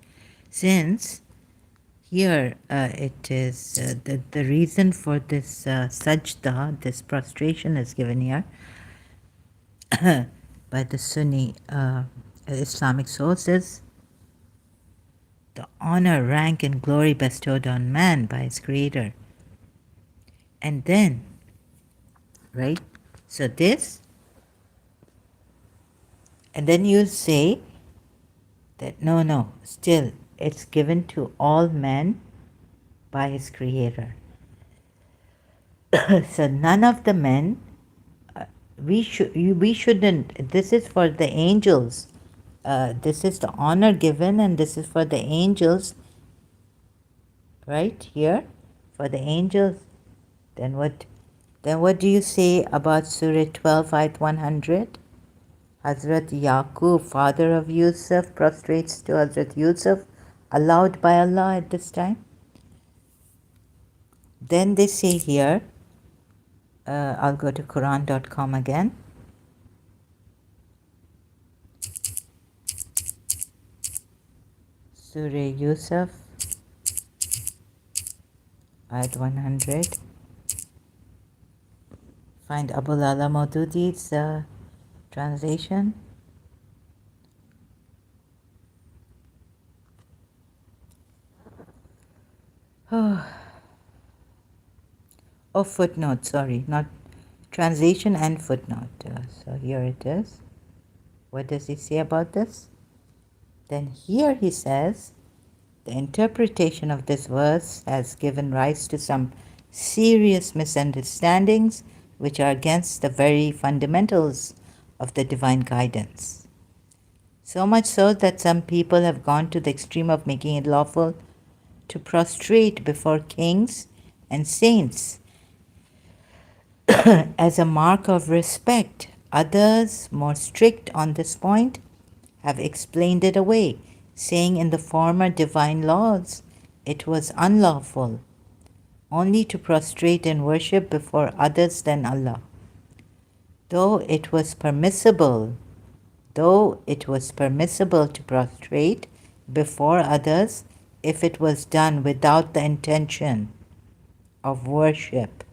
Since here it is, the reason for this sajda, this prostration is given here by the Sunni Islamic sources, the honor, rank, and glory bestowed on man by his creator. And then, right, so this, and then you say that no, still it's given to all men by his creator. So none of the men, we shouldn't, this is for the angels, this is the honor given, and this is for the angels, right here, for the angels. Then what do you say about Surah 12, Ayat 100? Hazrat Yaqub, father of Yusuf, prostrates to Hazrat Yusuf, allowed by Allah at this time. Then they say here, I'll go to Quran.com again. Surah Yusuf, Ayat 100. Find Abul Ala Maududi's translation. Oh, footnote, sorry, not translation and footnote. So here it is. What does he say about this? Then here he says, the interpretation of this verse has given rise to some serious misunderstandings which are against the very fundamentals of the divine guidance. So much so that some people have gone to the extreme of making it lawful to prostrate before kings and saints as a mark of respect. Others, more strict on this point, have explained it away, saying in the former divine laws it was unlawful only to prostrate and worship before others than Allah, though it was permissible to prostrate before others if it was done without the intention of worship.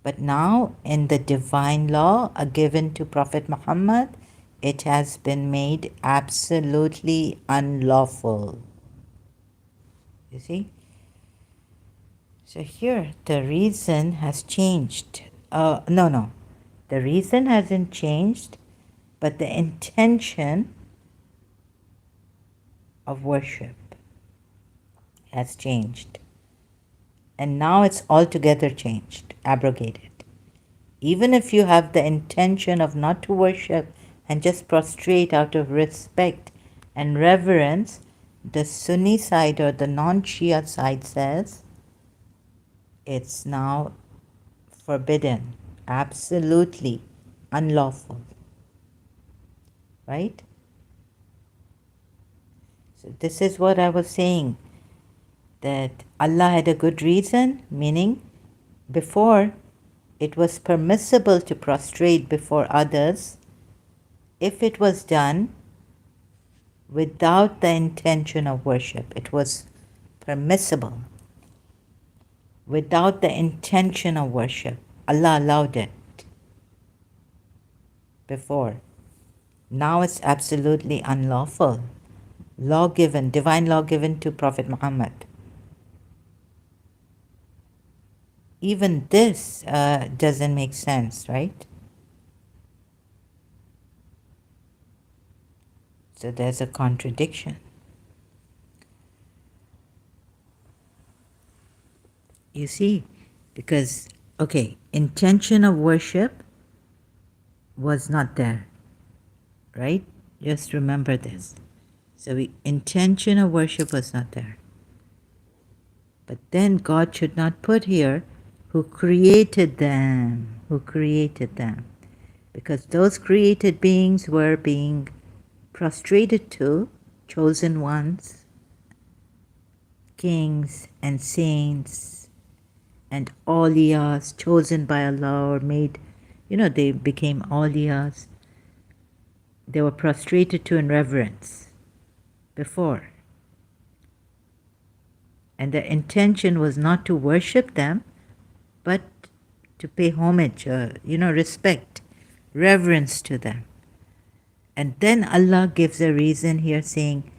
But now, in the divine law given to Prophet Muhammad, it has been made absolutely unlawful. You see? So here, the reason has changed. No. The reason hasn't changed, but the intention of worship has changed. And now it's altogether changed, abrogated. Even if you have the intention of not to worship and just prostrate out of respect and reverence, the Sunni side or the non-Shia side says it's now forbidden, absolutely unlawful. Right? So this is what I was saying, that Allah had a good reason, meaning before it was permissible to prostrate before others if it was done without the intention of worship. It was permissible without the intention of worship. Allah allowed it before. Now it's absolutely unlawful. Law given, divine law given to Prophet Muhammad. Even this doesn't make sense, right? So there's a contradiction. You see, because, okay, intention of worship was not there, right? Just remember this. So intention of worship was not there. But then God should not put here who created them, because those created beings were being prostrated to, chosen ones, kings and saints and awliyas chosen by Allah or made, they became awliyas. They were prostrated to in reverence before. And the intention was not to worship them, but to pay homage, respect, reverence to them. And then Allah gives a reason here saying,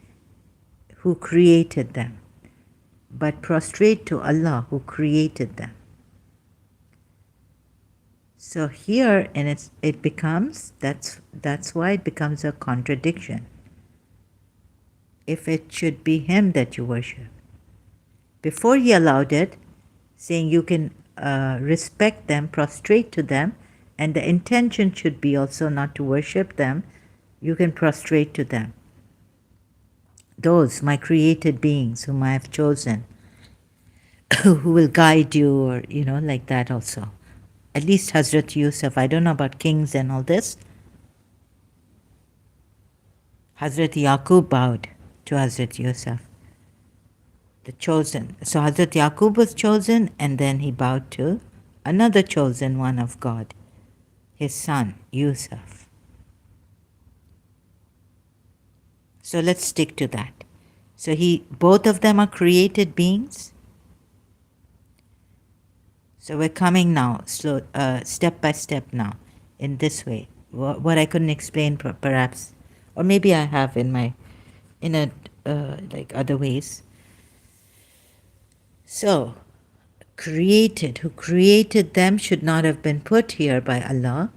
who created them. But prostrate to Allah who created them. So here, and it becomes, that's why it becomes a contradiction. If it should be Him that you worship. Before He allowed it, saying you can respect them, prostrate to them, and the intention should be also not to worship them, you can prostrate to them. Those, my created beings whom I have chosen, who will guide you, or, like that also. At least Hazrat Yusuf, I don't know about kings and all this. Hazrat Yaqub bowed to Hazrat Yusuf, the chosen. So Hazrat Yaqub was chosen, and then he bowed to another chosen one of God, his son, Yusuf. So let's stick to that. So both of them are created beings. So we're coming now, step by step now, in this way. What I couldn't explain perhaps, or maybe I have like other ways. So, who created them should not have been put here by Allah,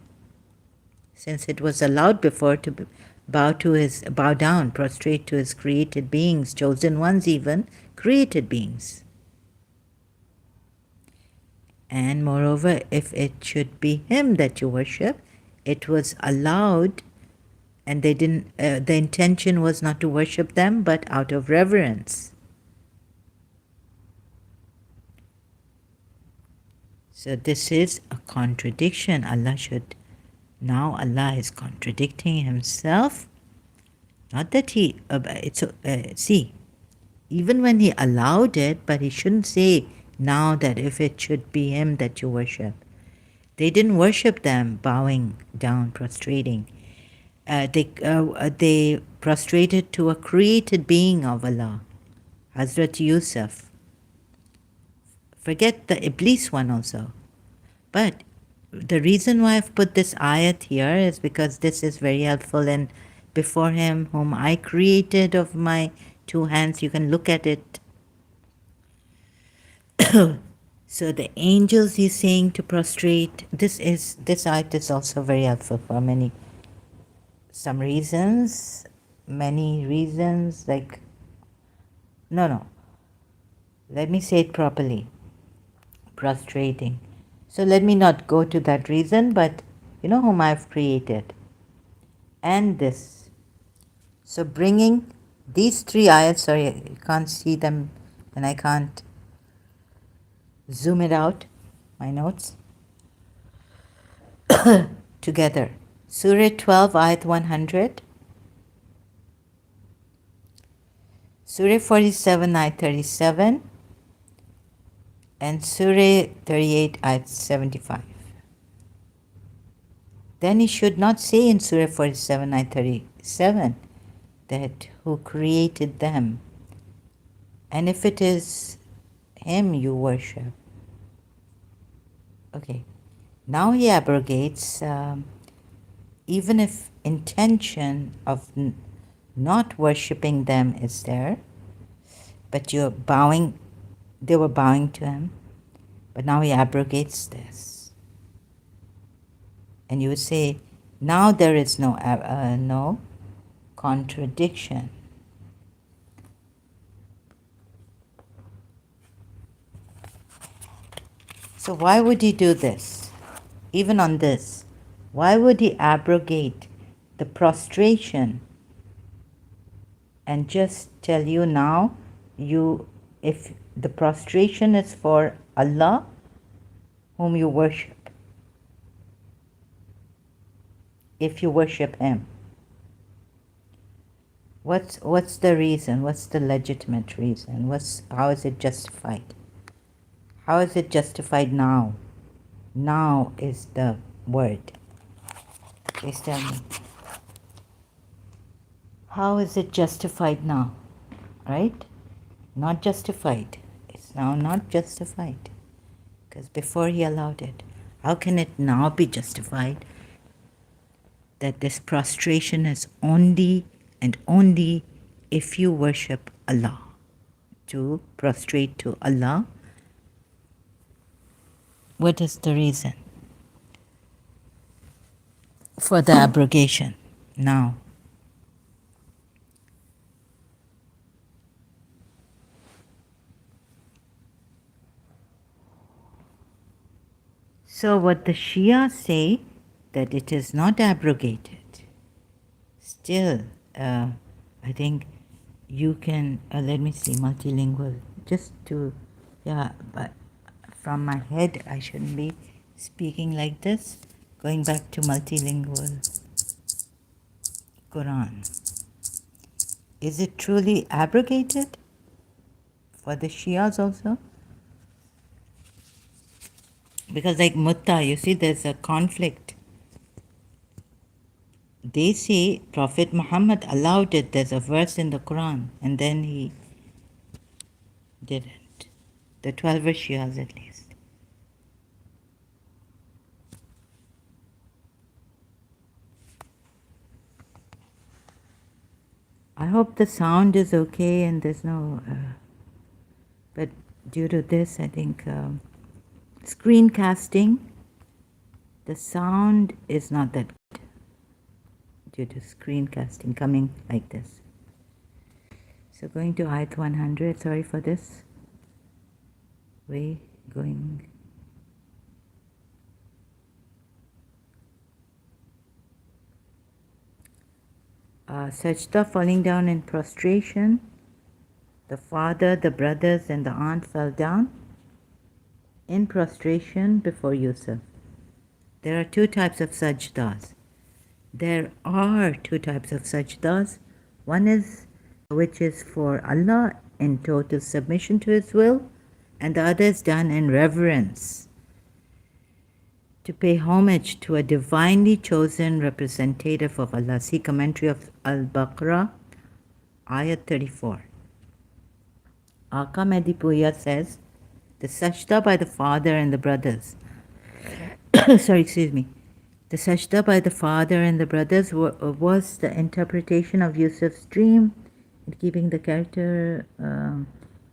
since it was allowed before to bow down, prostrate to His created beings, chosen ones even, created beings. And moreover, if it should be him that you worship, it was allowed, and they didn't. The intention was not to worship them, but out of reverence. So this is a contradiction. Now Allah is contradicting himself. Not that he, see, even when he allowed it, but he shouldn't say now that if it should be him that you worship. They didn't worship them bowing down, prostrating. They prostrated to a created being of Allah, Hazrat Yusuf. Forget the Iblis one also. But the reason why I've put this ayat here is because this is very helpful. And before him whom I created of my two hands, you can look at it. So the angels he's saying to prostrate, this ayat is also very helpful for many reasons, like, no, let me say it properly, prostrating. So let me not go to that reason, but you know whom I've created. And this. So bringing these three ayats, sorry, you can't see them and I can't zoom it out, my notes, together. Surah 12, ayat 100. Surah 47, ayat 37. And Surah 38, ayat 75. Then he should not say in Surah 47, ayat 37, that who created them. And if it is him you worship. Okay. Now he abrogates, even if intention of not worshipping them is there, but they were bowing to him, but now he abrogates this. And you would say, now there is no contradiction. So why would he do this? Even on this, why would he abrogate the prostration and just tell you now, if the prostration is for Allah, whom you worship, if you worship him, what's the reason? What's the legitimate reason? How is it justified? How is it justified now? Now is the word. Please tell me. How is it justified now? Right? Not justified. It's now not justified. Because before he allowed it. How can it now be justified that this prostration is only and only if you worship Allah? To prostrate to Allah. What is the reason for the abrogation now? So what the Shia say, that it is not abrogated. Still, I think you can, let me see, multilingual, just to, but from my head I shouldn't be speaking like this. Going back to multilingual Quran. Is it truly abrogated for the Shias also? Because like Mutta, you see there's a conflict. They say Prophet Muhammad allowed it, there's a verse in the Quran, and then he didn't. The 12 Shias at least. I hope the sound is okay and there's no, but due to this I think screencasting, the sound is not that good due to screencasting coming like this. So going to ayat 100, sorry for this. Way going. Sajda, falling down in prostration. The father, the brothers, and the aunt fell down in prostration before Yusuf. There are two types of sajdas. There are two types of sajdas. One is which is for Allah in total submission to His will, and the other is done in reverence to pay homage to a divinely chosen representative of Allah. See commentary of Al-Baqarah, Ayat 34. Aka Medipuya says, the sajda by the father and the brothers, the sajda by the father and the brothers was the interpretation of Yusuf's dream, in keeping the character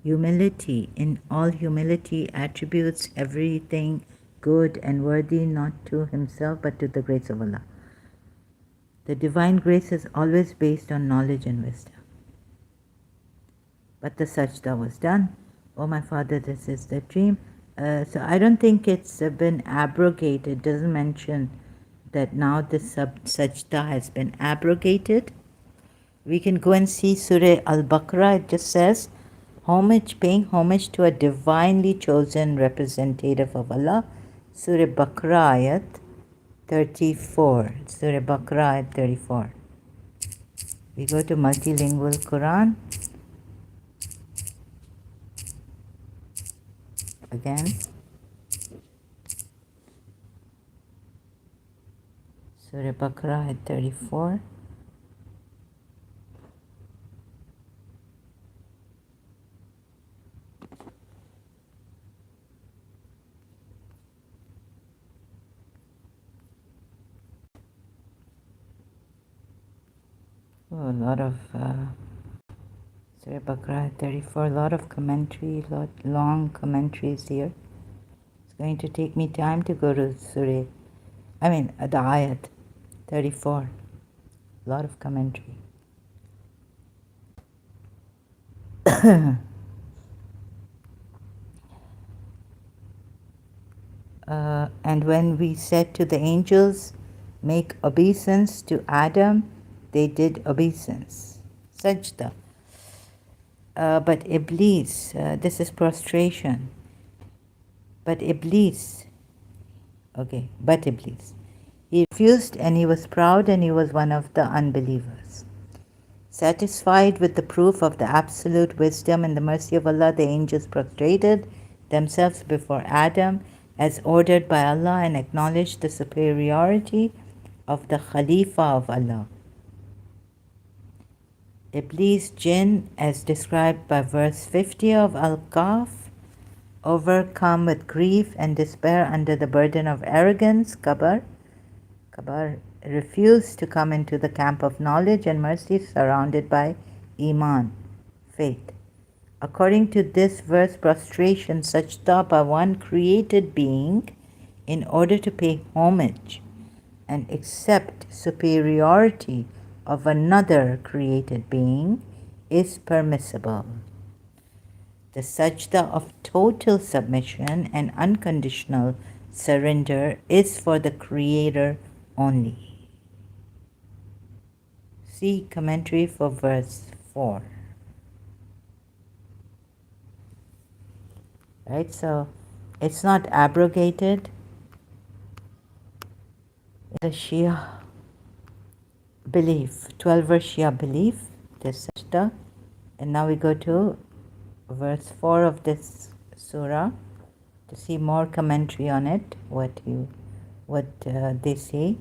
humility. In all humility attributes everything good and worthy not to himself but to the grace of Allah. The divine grace is always based on knowledge and wisdom. But the sajda was done. Oh my father, this is the dream. So I don't think it's been abrogated. It doesn't mention that now the sajda has been abrogated. We can go and see Surah Al-Baqarah. It just says, paying homage to a divinely chosen representative of Allah. Surah Baqarah ayat 34. Surah Baqarah ayat 34. We go to multilingual Quran. Again. Surah Baqarah ayat 34. Oh, a lot of Surah Baqarah 34, a lot of commentary, long commentaries here. It's going to take me time to go to the ayat 34. A lot of commentary. And when we said to the angels, make obeisance to Adam, they did obeisance. Sajda. But Iblis, this is prostration. But Iblis, he refused and he was proud and he was one of the unbelievers. Satisfied with the proof of the absolute wisdom and the mercy of Allah, the angels prostrated themselves before Adam as ordered by Allah and acknowledged the superiority of the Khalifa of Allah. Iblis, jinn, as described by verse 50 of Al-Kahf, overcome with grief and despair under the burden of arrogance, Kabar, refused to come into the camp of knowledge and mercy surrounded by Iman, faith. According to this verse, prostration, sajda by one created being in order to pay homage and accept superiority of another created being is permissible. The sajda of total submission and unconditional surrender is for the Creator only. See commentary for verse 4. Right, so it's not abrogated. The Shia belief, 12-verse Shia belief, this sajda. And now we go to verse 4 of this surah to see more commentary on it, what they say.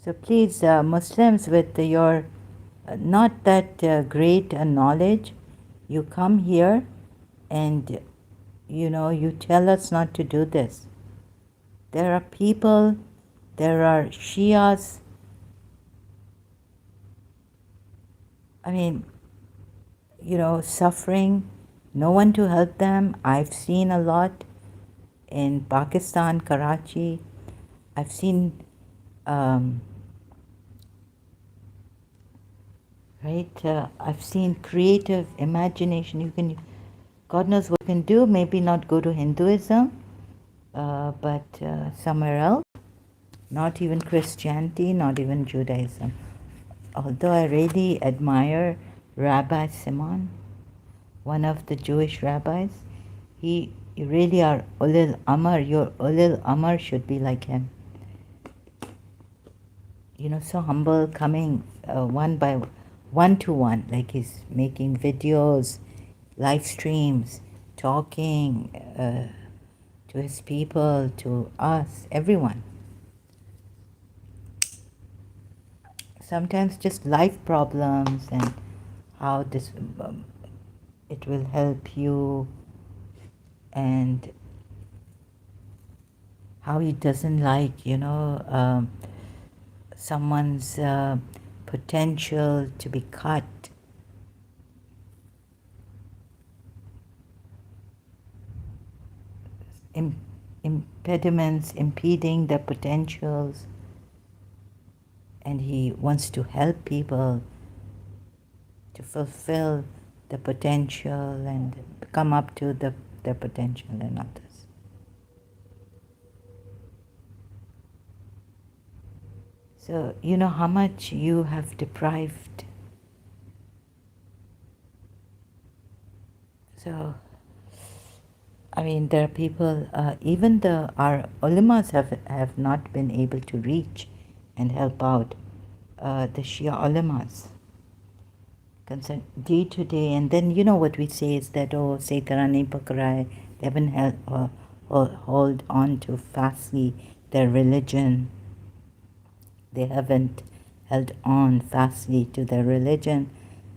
So please, Muslims, with your not that great knowledge, you come here and you tell us not to do this. There are people, there are Shias, suffering, no one to help them. I've seen a lot in Pakistan, Karachi. I've seen right? I've seen creative imagination. You can, God knows what you can do. Maybe not go to Hinduism, but somewhere else. Not even Christianity, not even Judaism. Although I really admire Rabbi Simon, one of the Jewish rabbis, you really are Ulil Amar. Your Ulil Amar should be like him. You know, so humble, coming one to one, like he's making videos, live streams, talking to his people, to us, everyone. Sometimes just life problems and how this it will help you, and how he doesn't like, someone's potential to be cut. Impediments impeding their potentials, and he wants to help people to fulfill the potential and come up to their potential in others. So you know how much you have deprived. So I mean, there are people, even our ulemas have not been able to reach and help out the Shia ulemas concerned day to day. And then, you know, what we say is that, oh, say Tarani Pakrai, they haven't hold on to fastly their religion. They haven't held on fastly to their religion.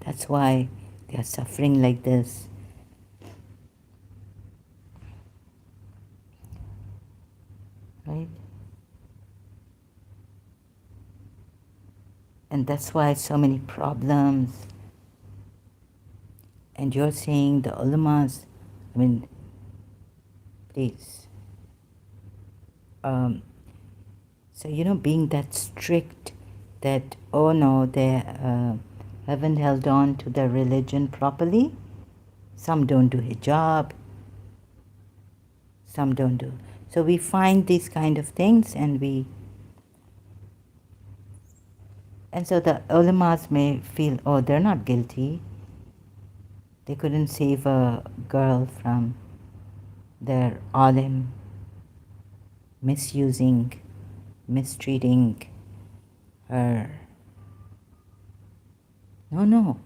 That's why they are suffering like this. Right? And that's why so many problems. And you're saying the ulamas, I mean, please. So, you know, being that strict that, oh no, they haven't held on to their religion properly. Some don't do hijab. Some don't do. So we find these kind of things, and so the ulamas may feel, oh, they're not guilty. They couldn't save a girl from their alim misusing, mistreating her. No.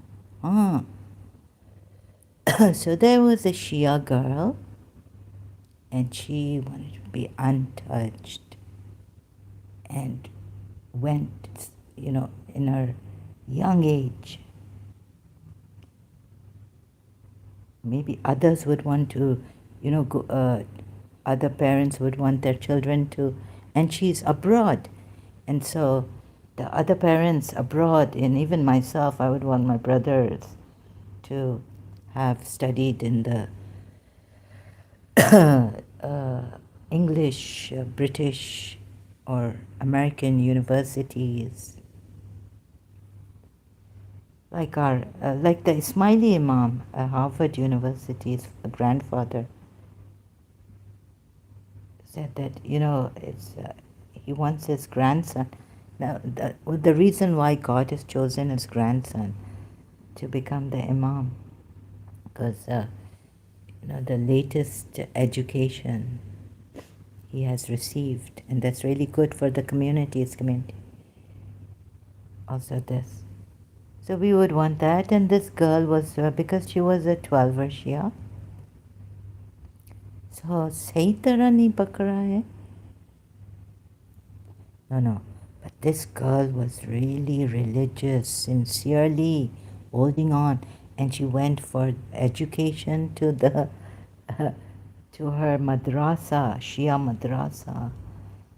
So there was a Shia girl, and she wanted to be untouched, and went, you know, in her young age. Maybe others would want to, you know, go, other parents would want their children to, and she's abroad. And so the other parents abroad, and even myself, I would want my brothers to have studied in the English, British, or American universities, like like the Ismaili Imam, Harvard University's grandfather, said that, you know, he wants his grandson. Now, the reason why God has chosen his grandson to become the Imam, because you know, the latest education he has received, and that's really good for the community's community. Also this. So we would want that, and this girl was, because she was a 12er Shia, so sahi tarah nahi pakra hai. No. But this girl was really religious, sincerely holding on, and she went for education to the to her madrasa, Shia madrasa.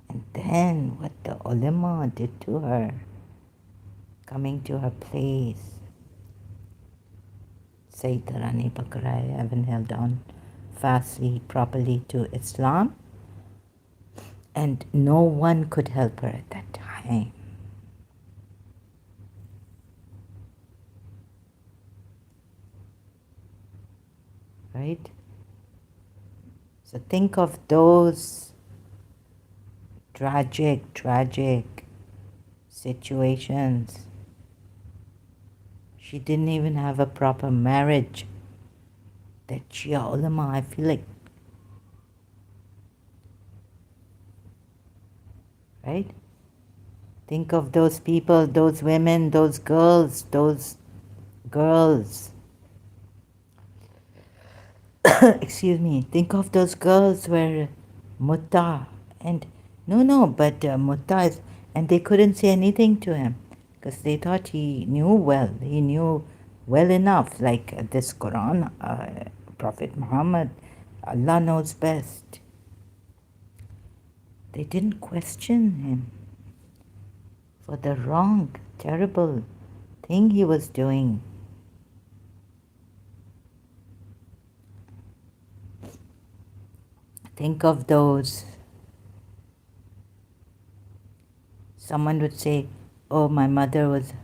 And then what the ulama did to her, coming to her place. Sayyid Tarani Pakrai, haven't held on fastly, properly to Islam. And no one could help her at that time. right? So think of those tragic situations. She didn't even have a proper marriage. That Shia ulama, I feel like, right? Think of those people, those women, those girls, excuse me, think of those girls where Mutta and but Mutta is, and they couldn't say anything to him because they thought he knew well enough, like this Quran, Prophet Muhammad, Allah knows best. They didn't question him for the wrong, terrible thing he was doing. Think of those. Someone would say, oh, my mother was,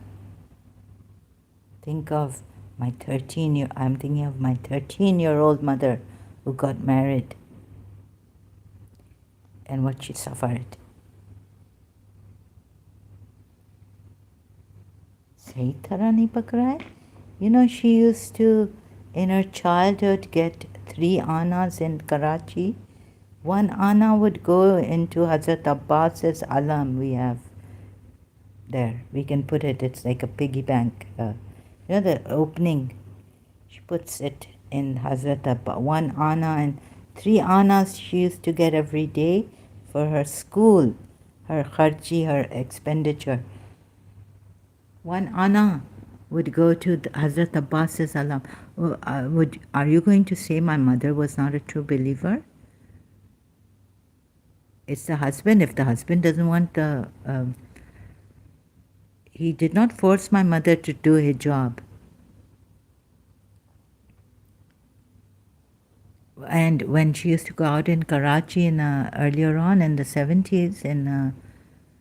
think of I'm thinking of my 13-year-old mother who got married and what she suffered. Sahi tarah nahi pakra hai? She used to, in her childhood, get 3 annas in Karachi. 1 anna would go into Hazrat Abbas's alam we have there. We can put it, it's like a piggy bank. The opening, she puts it in Hazrat Abbas. 1 anna and 3 annas she used to get every day for her school, her kharchi, her expenditure. 1 anna would go to Hazrat Abbas's alam. Are you going to say my mother was not a true believer? It's the husband. If the husband doesn't want he did not force my mother to do hijab. And when she used to go out in Karachi earlier on in the 70s in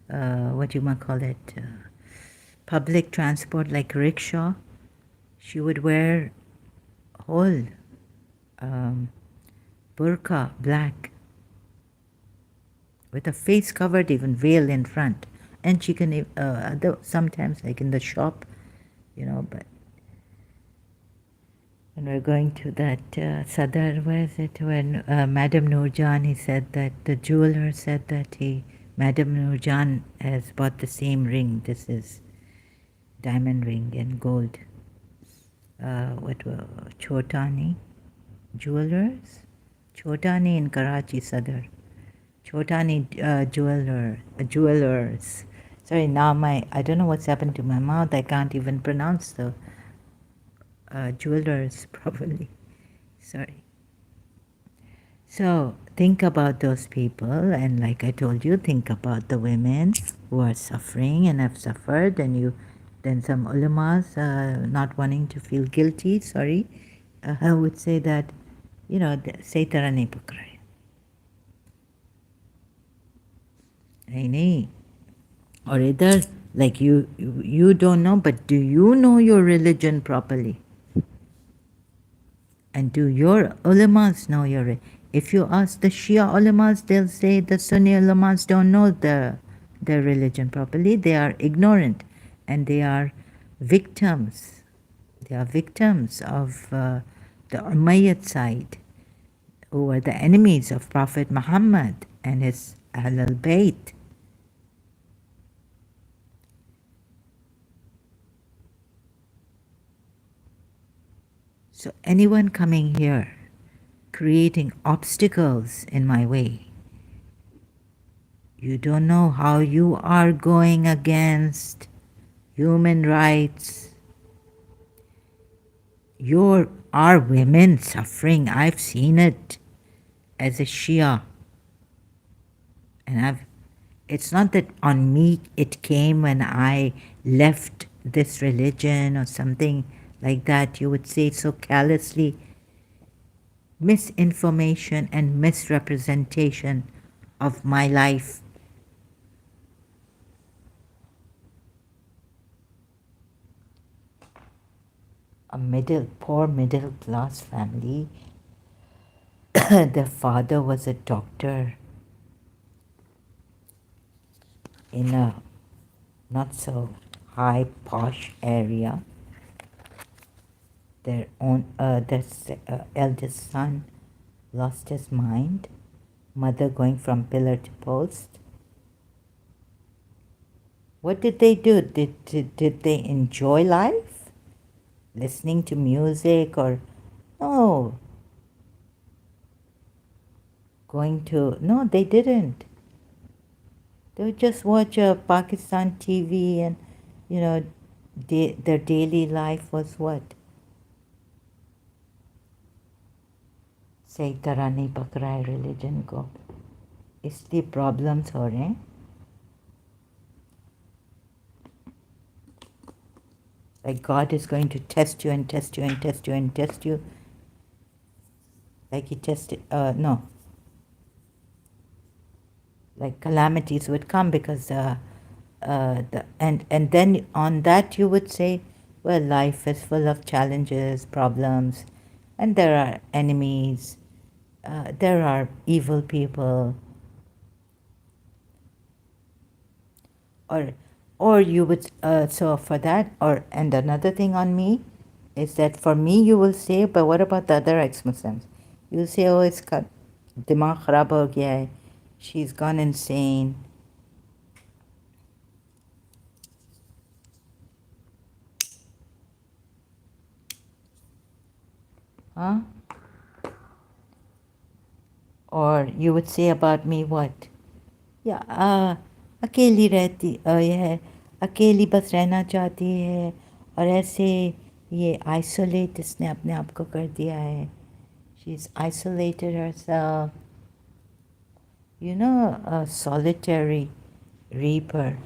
what you might call it, public transport like rickshaw, she would wear whole burqa, black, with a face covered, even veil in front. And she can, sometimes like in the shop, but when we're going to that Sadar, where is it, when Madam Nurjan, he said that the jeweler said that Madam Nurjan has bought the same ring. This is diamond ring in gold. Chotani Jewelers? Chotani in Karachi, Sadar. Chotani jewelers. Sorry, now I don't know what's happened to my mouth. I can't even pronounce the jewelers properly. Sorry. So think about those people, and like I told you, think about the women who are suffering and have suffered, and then some ulamas not wanting to feel guilty, sorry, I would say that, say tara nahi pakra hai. Nahi. Or either, like you don't know, but do you know your religion properly? And do your ulamas know your religion? If you ask the Shia ulamas, they'll say the Sunni ulamas don't know their religion properly. They are ignorant, and they are victims. They are victims of the Umayyad side, who were the enemies of Prophet Muhammad and his Ahlul Bayt. So anyone coming here creating obstacles in my way, you don't know how you are going against human rights. Are women suffering? I've seen it as a Shia. And it's not that on me it came when I left this religion or something like that. You would say so callously. Misinformation and misrepresentation of my life. A poor middle class family the father was a doctor in a not so high posh area. Their eldest son lost his mind, mother going from pillar to post. What did they do? Did they enjoy life? Listening to music or no? No, they didn't. They would just watch Pakistan TV and, you know, their daily life was what? सही तरह नहीं पकड़ा है religion को, इसलिए problems हो रहे हैं. Like God is going to test you and test you and test you and test you. Like he tested, no. Like calamities would come because and then on that you would say, well, life is full of challenges, problems, and there are enemies, there are evil people, or you would so for that, and another thing on me is that for me you will say, but what about the other ex-Muslims? You will say, oh, iska dimag kharab ho gaya hai, she's gone insane. Huh? Or you would say about me what? Yeah, अकेली रहती ये है, अकेली बस रहना चाहती है, और ऐसे ये आइसोलेट इसने अपने आप को कर दिया है. She's isolated herself. You know, a solitary reaper.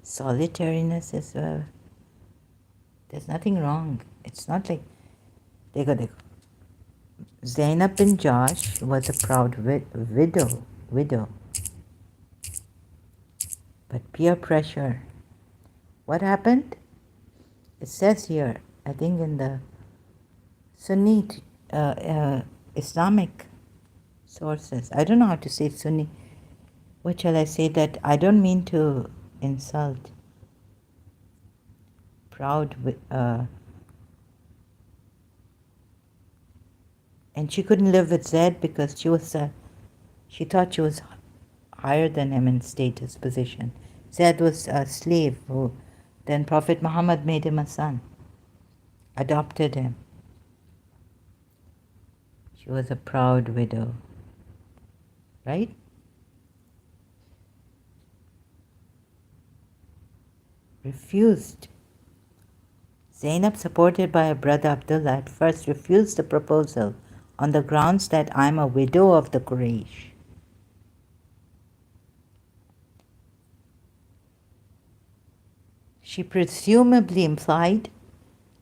Solitariness is there's nothing wrong. It's not like देखो Zainab bin Josh was a proud widow. But peer pressure. What happened? It says here, I think in the Sunni Islamic sources. I don't know how to say Sunni. What shall I say? That I don't mean to insult. Proud. And she couldn't live with Zaid because she thought she was higher than him in status, position. Zaid was a slave who then Prophet Muhammad made him a son, adopted him. She was a proud widow, right? Refused. Zainab, supported by her brother Abdullah, at first refused the proposal on the grounds that I'm a widow of the Quraysh. She presumably implied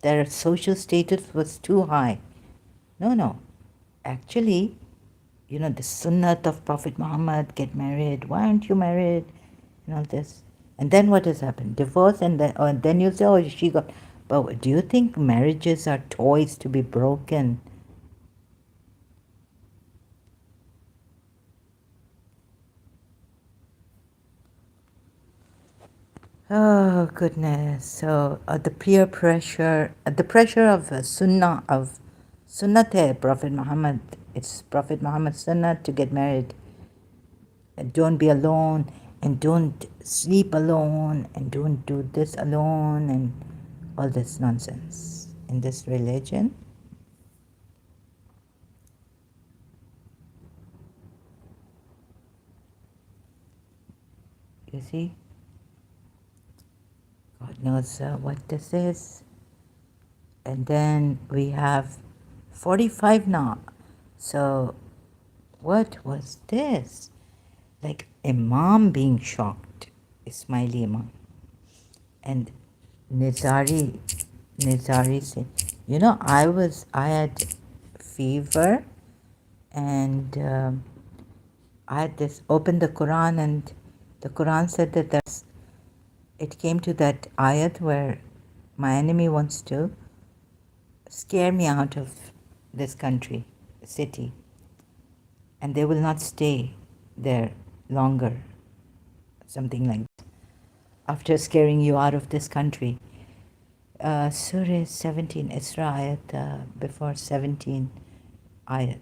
that her social status was too high. No. Actually, you know, the sunnat of Prophet Muhammad, get married, why aren't you married? And all this. And then what has happened? Divorce, and then you say, oh, she got... But do you think marriages are toys to be broken? Oh, goodness. So the peer pressure, the pressure of sunnah, of sunnat Prophet Muhammad. It's Prophet Muhammad's sunnah to get married. Don't be alone, and don't sleep alone, and don't do this alone, and all this nonsense in this religion. You see? God knows what this is. And then we have 45 now. So what was this? Like Imam being shocked, Ismaili Imam. And Nizari said, you know, I had fever, and I had opened the Quran, and the Quran said that it came to that ayat where my enemy wants to scare me out of this country, city. and they will not stay there longer, something like that, after scaring you out of this country. Surah 17, Isra ayat, before 17 ayat.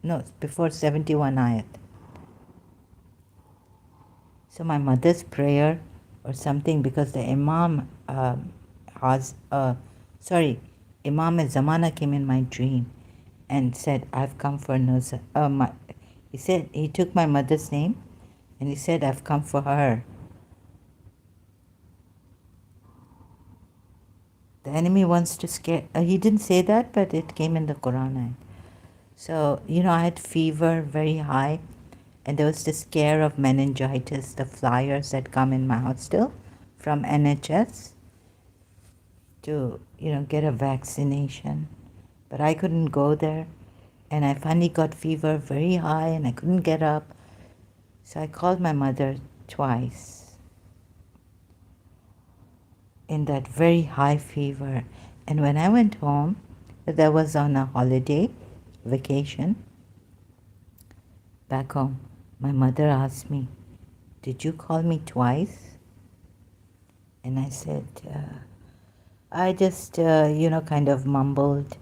No, before 71 ayat. So my mother's prayer or something, because the Imam Imam Zamana came in my dream and said, I've come for Nusa. He said, he took my mother's name and he said, I've come for her. The enemy wants to scare, he didn't say that, but it came in the Quran. So, I had fever very high, and there was this scare of meningitis, the flyers that come in my house still from NHS to, get a vaccination. But I couldn't go there, and I finally got fever very high, and I couldn't get up. So I called my mother twice in that very high fever. And when I went home, that was on a holiday, vacation, back home, my mother asked me, did you call me twice? And I said, I just, kind of mumbled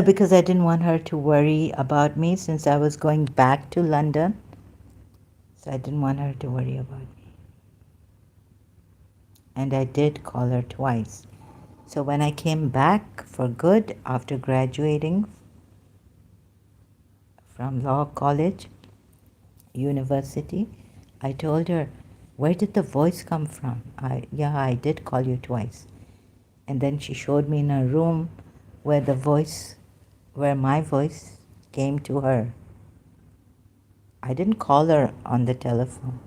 because I didn't want her to worry about me since I was going back to London. So I didn't want her to worry about me. And I did call her twice. So when I came back for good after graduating from law college, university, I told her, where did the voice come from? I did call you twice. And then she showed me in a room where my voice came to her. I didn't call her on the telephone.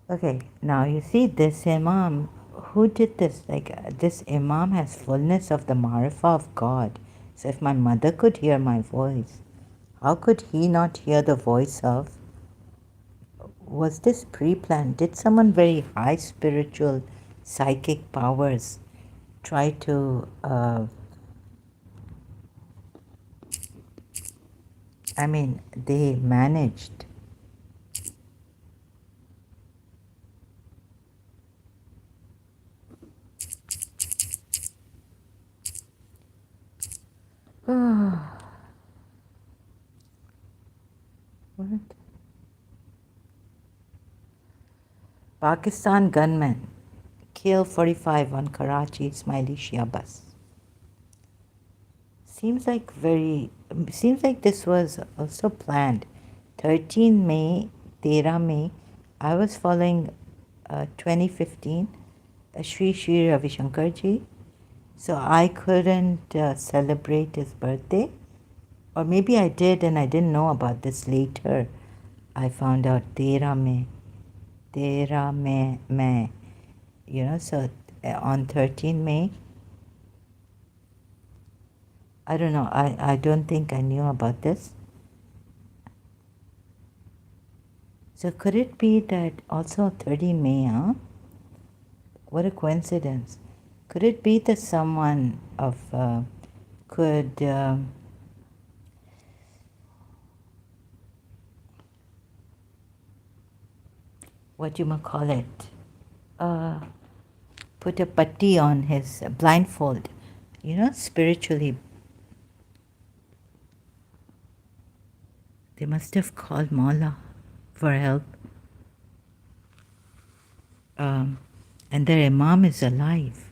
Okay, now you see this Imam, who did this? This Imam has fullness of the Marifah of God. So if my mother could hear my voice, how could he not hear the voice of? Was this pre-planned? Did someone very high spiritual psychic powers try to, they managed. What? Pakistan gunmen kill 45 on Karachi Ismaili Shia bus. Seems like this was also planned. 13 May, 13 May, I was following 2015 Sri Ravi Shankar ji. So I couldn't celebrate his birthday. Or maybe I did and I didn't know about this later. I found out 13 May, so on 13 May, I don't know, I don't think I knew about this. So could it be that also 13 May, huh? What a coincidence. Could it be that someone what you might call it, put a patti on his blindfold, spiritually. They must have called Mawla for help. And their Imam is alive.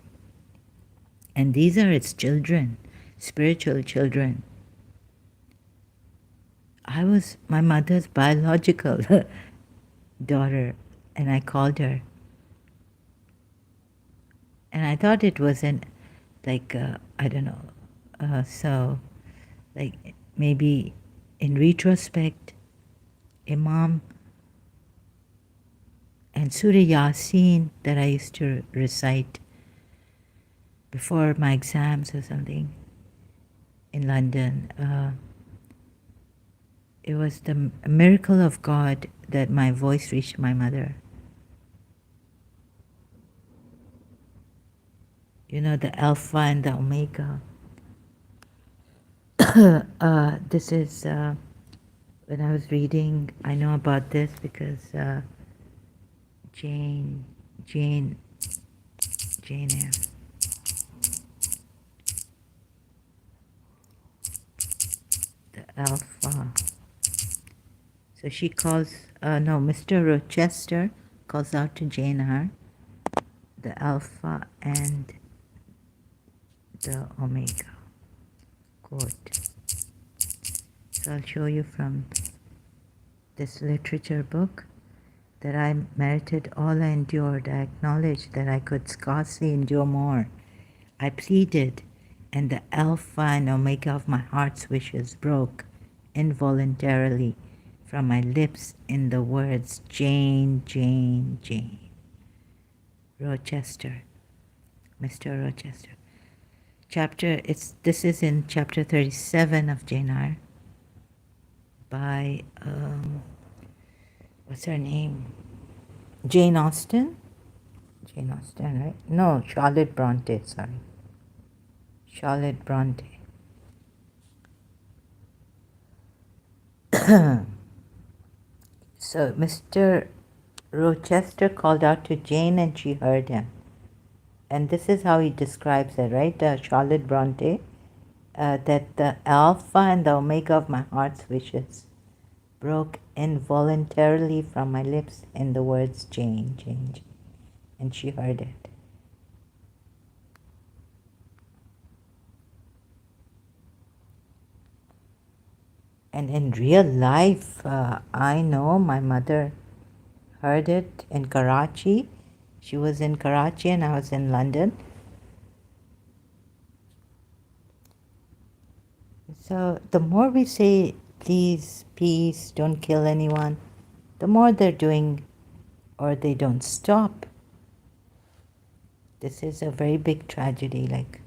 And these are its children, spiritual children. I was my mother's biological daughter, and I called her. And I thought it wasn't I don't know. So, maybe in retrospect, Imam and Surah Yasin that I used to recite before my exams or something in London. It was the miracle of God that my voice reached my mother. The Alpha and the Omega. This is when I was reading. I know about this because Jane Eyre. The Alpha. So she calls. No, Mr. Rochester calls out to Jane Eyre, the Alpha and the Omega. Quote. So I'll show you from this literature book that I merited all I endured. I acknowledged that I could scarcely endure more. I pleaded, and the Alpha and Omega of my heart's wishes broke involuntarily from my lips in the words Jane, Jane, Jane. Rochester, Mr. Rochester. This is in chapter 37 of Jane Eyre by, what's her name? Jane Austen? Jane Austen, right? No, Charlotte Bronte, sorry. Charlotte Bronte. So Mr. Rochester called out to Jane and she heard him. And this is how he describes it, right? Charlotte Bronte, that the Alpha and the Omega of my heart's wishes broke involuntarily from my lips in the words Jane, Jane, Jane. And she heard it. And in real life, I know my mother heard it in Karachi. She was in Karachi and I was in London. So the more we say, please, peace, don't kill anyone, the more they're doing, or they don't stop. This is a very big tragedy. Like,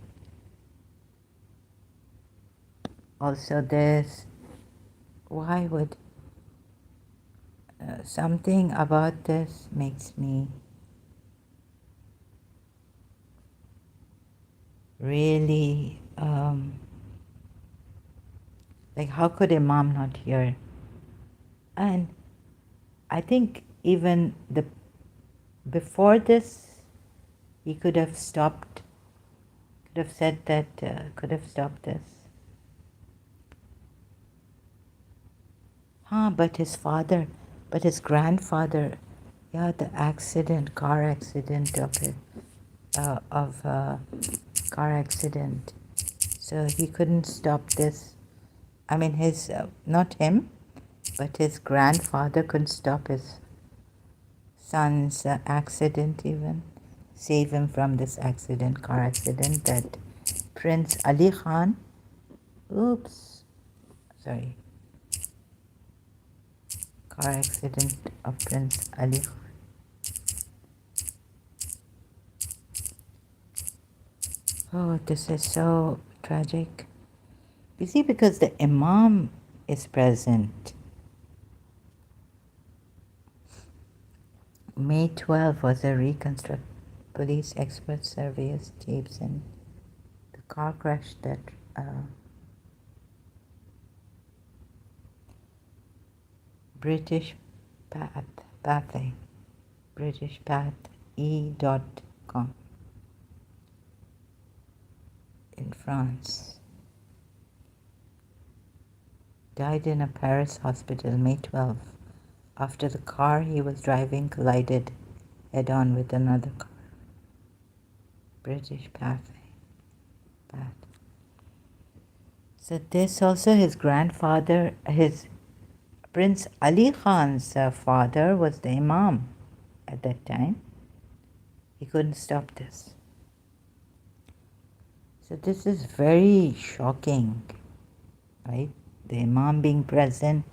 also this, why would something about this makes me really, like, how could Imam not hear? And I think even before this, he could have stopped, could have said that, could have stopped this. But his grandfather, yeah, the car accident of it, car accident. So he couldn't stop this. I mean, not him, but his grandfather couldn't stop his son's accident even, save him from this car accident that Prince Ali Khan, car accident of Prince Ali Khan. Oh, this is so tragic. You see, because the Imam is present. May 12 was a reconstruct. Police experts, surveyors, tapes, and the car crash that British e.com in France. Died in a Paris hospital May 12 after the car he was driving collided head-on with another car. British Pathé. So this also, his grandfather, his Prince Ali Khan's father was the Imam at that time. He couldn't stop this. So this is very shocking, right? The Imam being present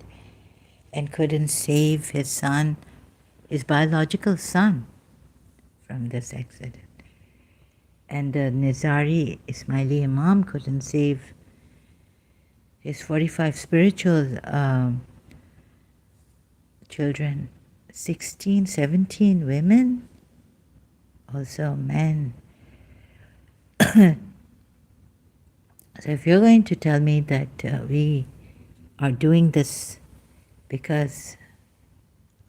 and couldn't save his son, his biological son, from this accident. And the Nizari Ismaili Imam couldn't save his 45 spiritual children, 16, 17 women, also men. So if you're going to tell me that we are doing this because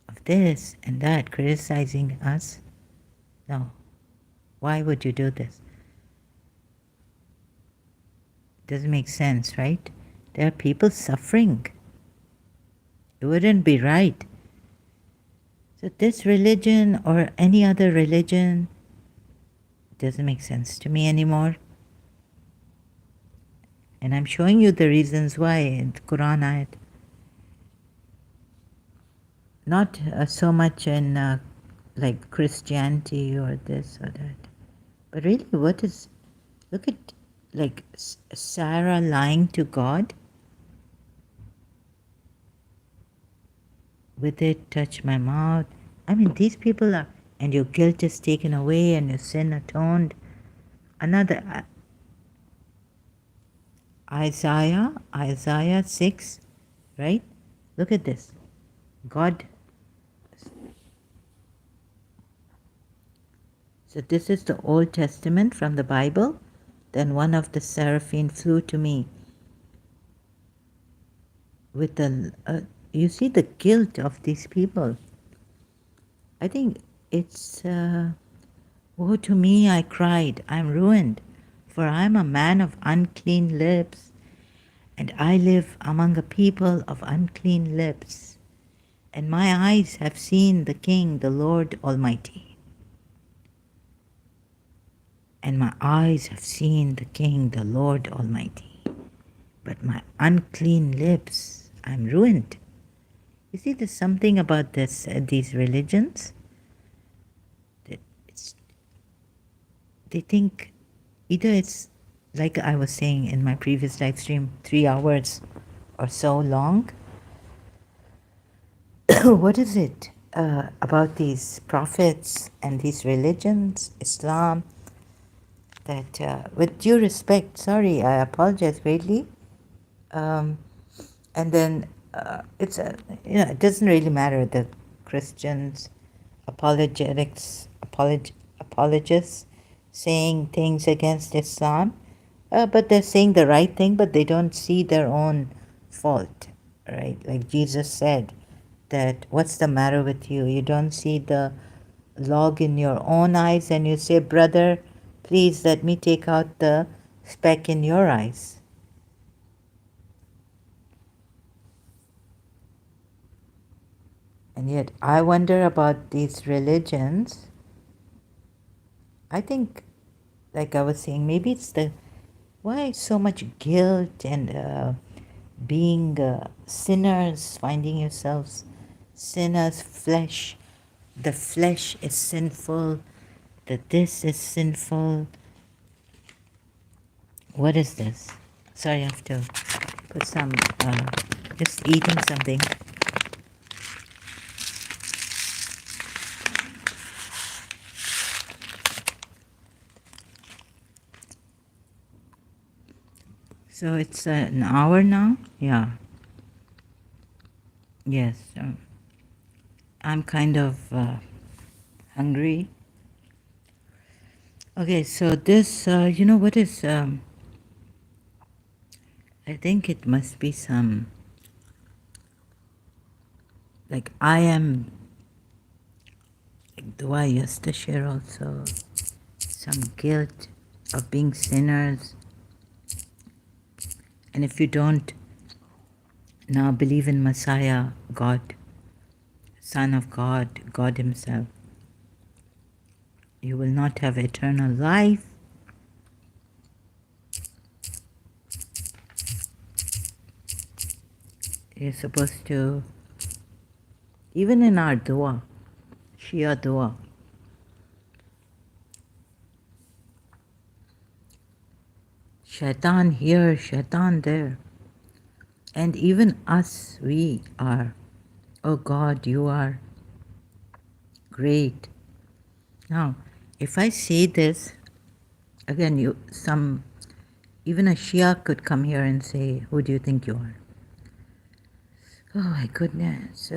of this and that, criticizing us, no. Why would you do this? Doesn't make sense, right? There are people suffering. It wouldn't be right. So this religion or any other religion doesn't make sense to me anymore. And I'm showing you the reasons why in the Quran ayat. Not so much in like Christianity or this or that. But really, what is, look at like Sarah lying to God. With it, touch my mouth. I mean, these people are, and your guilt is taken away and your sin atoned. Another, Isaiah 6, right? Look at this. God. So this is the Old Testament from the Bible. Then one of the seraphim flew to me with the, you see the guilt of these people. I think it's, woe to me, I cried, I'm ruined, for I am a man of unclean lips, and I live among a people of unclean lips, and my eyes have seen the King, the Lord Almighty. And my eyes have seen the King, the Lord Almighty. But my unclean lips, I'm ruined. You see, there's something about this, these religions. That they think either it's, like I was saying in my previous live stream, 3 hours or so long. What is it about these prophets and these religions, Islam, that with due respect, sorry, I apologize greatly. And then it's a, it doesn't really matter, the Christians, apologists saying things against Islam, but they're saying the right thing, but they don't see their own fault, right? Like Jesus said, that what's the matter with you? You don't see the log in your own eyes and you say, brother, please let me take out the speck in your eyes. And yet I wonder about these religions. I think, like I was saying, maybe it's the, why so much guilt and being sinners, finding yourselves sinners, flesh. The flesh is sinful, that this is sinful. What is this? Sorry, I have to put some, just eating something. So it's an hour now? Yeah. Yes. I'm kind of hungry. Okay, so this, you know what is, I think it must be some, like I am, like, do I used to share also some guilt of being sinners? And if you don't now believe in Messiah, God, Son of God, God Himself, you will not have eternal life. You're supposed to, even in our dua, Shia dua, shaitan here, shaitan there. And even us, we are, oh God, you are great. Now, if I say this, again, even a Shia could come here and say, who do you think you are? Oh my goodness.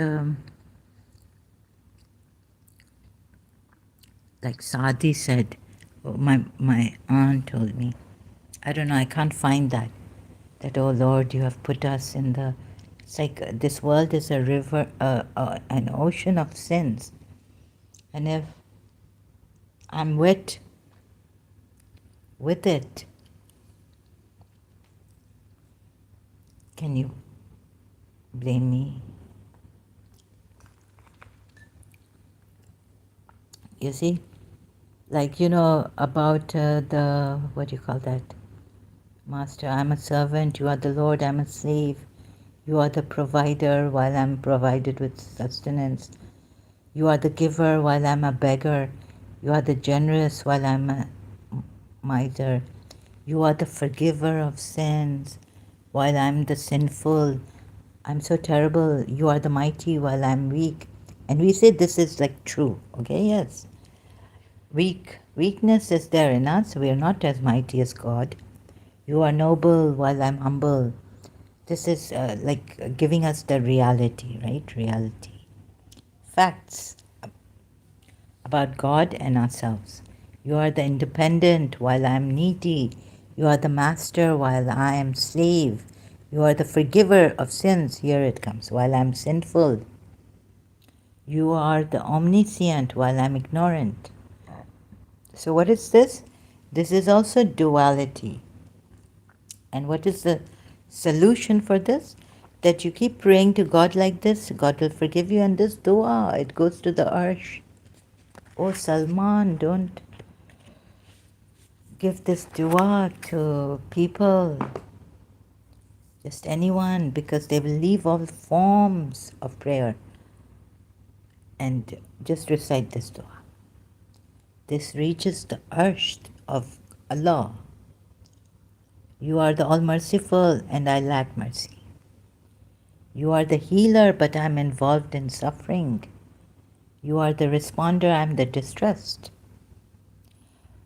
Like Sadi said, my aunt told me, I don't know, I can't find that. That, oh Lord, you have put us in the, it's like this world is a river, an ocean of sins. And if I'm wet with it, can you blame me? You see? Like, about what do you call that? Master, I'm a servant, you are the Lord, I'm a slave. You are the provider while I'm provided with sustenance. You are the giver while I'm a beggar. You are the generous while I'm a miser. You are the forgiver of sins while I'm the sinful. I'm so terrible. You are the mighty while I'm weak. And we say this is like true, okay? Yes. Weakness is there in us. We are not as mighty as God. You are noble while I'm humble. This is like giving us the reality, right? Reality. Facts about God and ourselves. You are the independent while I am needy. You are the master while I am slave. You are the forgiver of sins. Here it comes. While I am sinful. You are the omniscient while I am ignorant. So what is this? This is also duality. And what is the solution for this? That you keep praying to God like this, God will forgive you, and this dua, it goes to the arsh. Oh Salman, don't give this dua to people, just anyone, because they will leave all forms of prayer and just recite this dua. This reaches the arsh of Allah. You are the all-merciful and I lack mercy. You are the healer but I am involved in suffering. You are the responder, I am the distressed.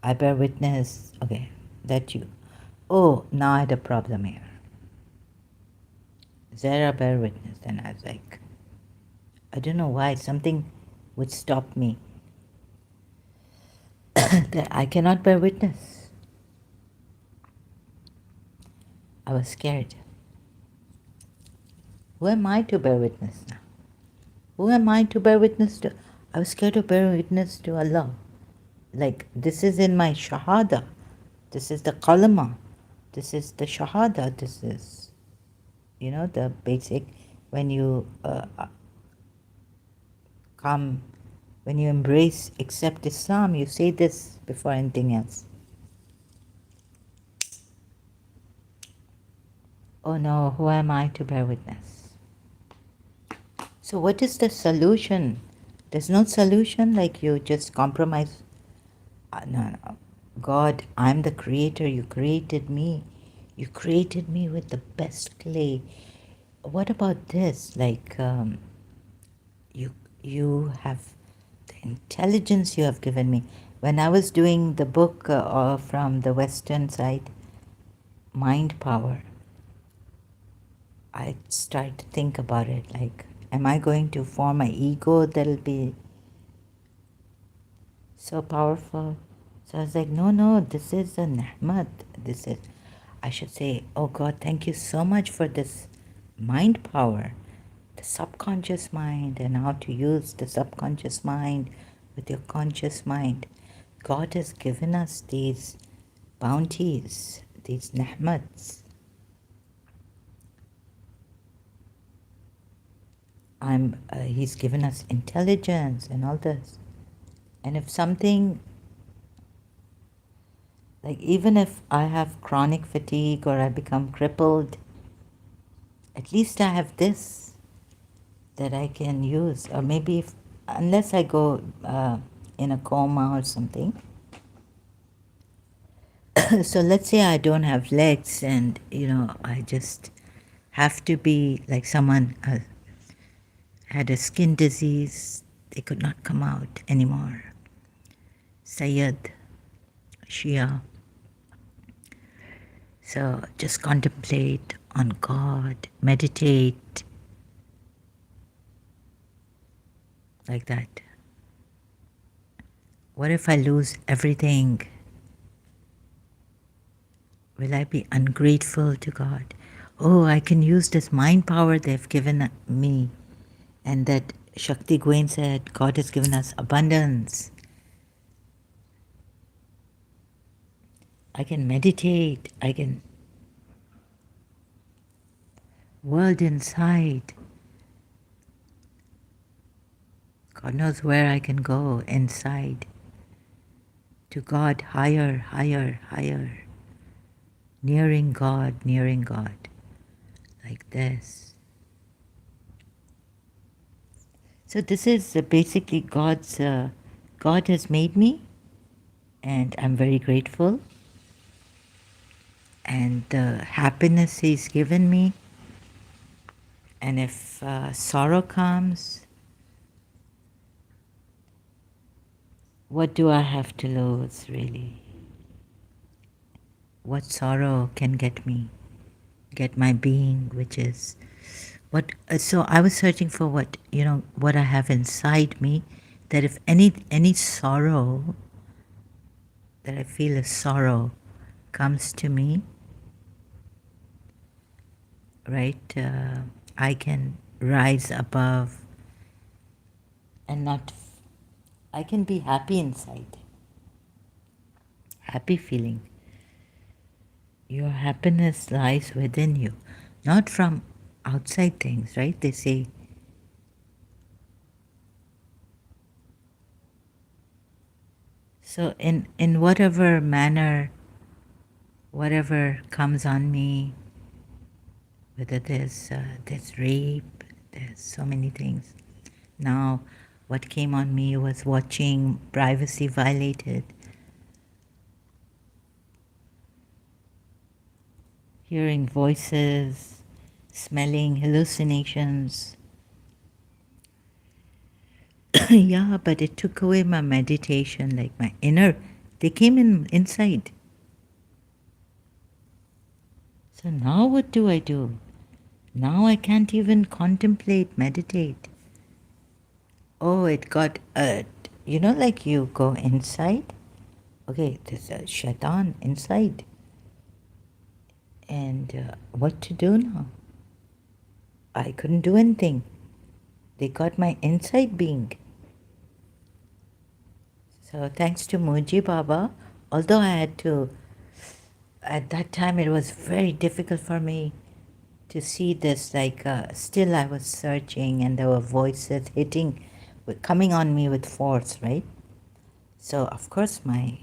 I bear witness, okay, that you. Oh, now I had a problem here. Zara bear witness. Then I was like, I don't know why, something would stop me. That I cannot bear witness. I was scared. Who am I to bear witness now? Who am I to bear witness to? I was scared to bear witness to Allah. Like, this is in my shahada. This is the kalama. This is the shahada. This is, the basic, when you come, when you embrace, accept Islam, you say this before anything else. Oh no, who am I to bear witness? So what is the solution? There's no solution, like you just compromise. No. God, I'm the creator. You created me. You created me with the best clay. What about this? Like, you have the intelligence you have given me. When I was doing the book from the Western side, Mind Power, I started to think about it, like, am I going to form an ego that'll be so powerful? So I was like, no, this is a nihmat. This is, I should say, oh God, thank you so much for this mind power, the subconscious mind, and how to use the subconscious mind with your conscious mind. God has given us these bounties, these nihmats. He's given us intelligence and all this. And if something, like even if I have chronic fatigue or I become crippled, at least I have this that I can use. Or maybe unless I go in a coma or something. So let's say I don't have legs and, I just have to be like someone had a skin disease. They could not come out anymore. Sayyid, Shia. So just contemplate on God, meditate, like that. What if I lose everything? Will I be ungrateful to God? Oh, I can use this mind power they've given me. And that Shakti Gwen said, God has given us abundance. I can meditate. I can world inside. God knows where I can go inside. To God, higher, higher, higher. Nearing God, like this. So this is basically God has made me, and I'm very grateful. And the happiness He's given me. And if sorrow comes, what do I have to lose, really? What sorrow can get me, get my being, which is what. So I was searching for what I have inside me, that if any sorrow that I feel a sorrow comes to me, right? I can rise above and not. I can be happy inside, happy feeling. Your happiness lies within you, not from outside things, right? They say, so in whatever manner, whatever comes on me, whether there's rape, there's so many things. Now, what came on me was watching privacy violated, hearing voices, smelling hallucinations. Yeah, but it took away my meditation, like my inner. They came inside. So now what do I do? Now I can't even contemplate, meditate. Oh, it got, like you go inside. Okay, there's a shaitan inside. And what to do now? I couldn't do anything. They got my inside being. So thanks to Muji Baba, although I had to, at that time it was very difficult for me to see this, still I was searching and there were voices coming on me with force, right? So of course my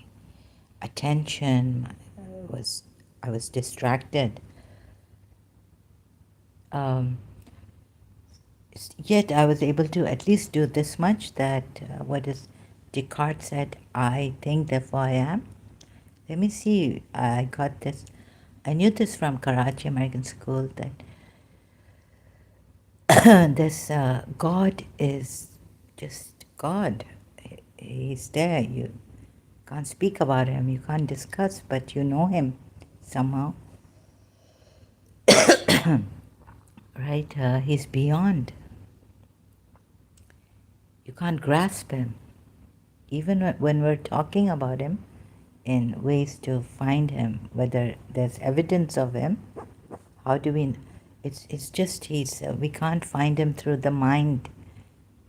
attention I was distracted. Yet I was able to at least do this much, that what is Descartes said, I think, therefore I am. Let me see, I got this. I knew this from Karachi American School, that this God is just God. He's there. You can't speak about him, you can't discuss, but you know him somehow. Right? He's beyond. You can't grasp him. Even when we're talking about him in ways to find him, whether there's evidence of him, how do we? It's just we can't find him through the mind.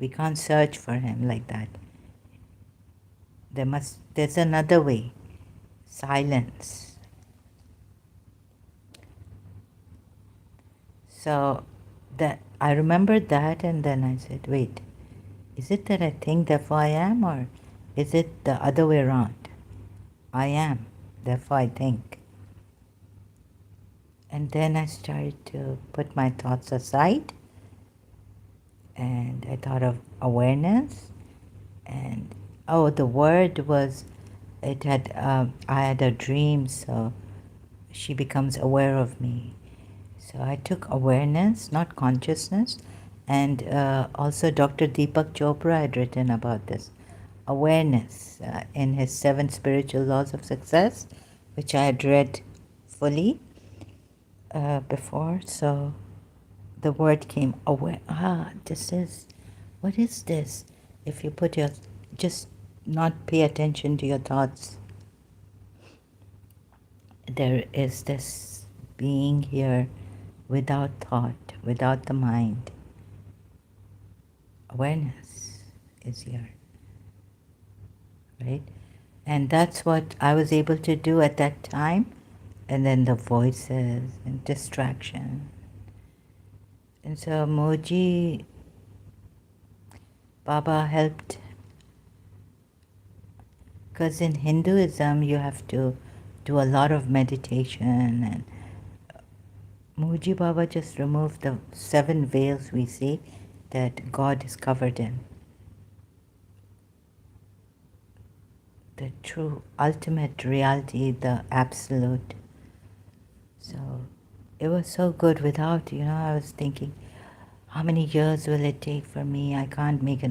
We can't search for him like that. There's another way. Silence. So that I remembered that, and then I said, wait, is it that I think therefore I am, or is it the other way around? I am, therefore I think. And then I started to put my thoughts aside, and I thought of awareness, and the word was, I had a dream, so she becomes aware of me. So I took awareness, not consciousness, and also Dr. Deepak Chopra had written about this. Awareness in his 7 Spiritual Laws of Success, which I had read fully before. So the word came, aware. What is this? If you just not pay attention to your thoughts. there is this being here without thought, without the mind. Awareness is here, right? And that's what I was able to do at that time. And then the voices and distraction. And so Moji Baba helped, because in Hinduism you have to do a lot of meditation, and Moji Baba just removed the 7 veils we see that God is covered in. The true ultimate reality, the absolute. So it was so good without, I was thinking, how many years will it take for me? I couldn't make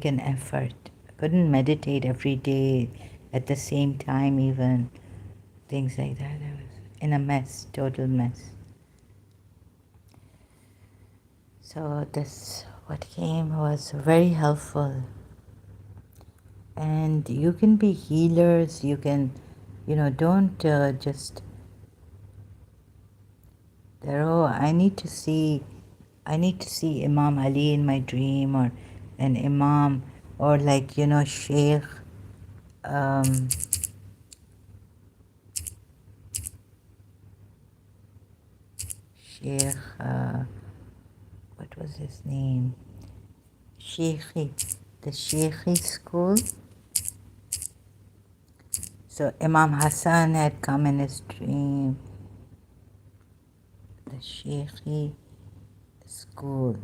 an effort. I couldn't meditate every day at the same time even. Things like that. I was in a mess, total mess. So this, what came was very helpful. And you can be healers, you can, don't just, oh, I need to see Imam Ali in my dream, or an Imam, or like, Sheikh, um, Sheikh, what was his name? Sheikhi, the Sheikhi school. So Imam Hassan had come in his dream. The Sheikhi school,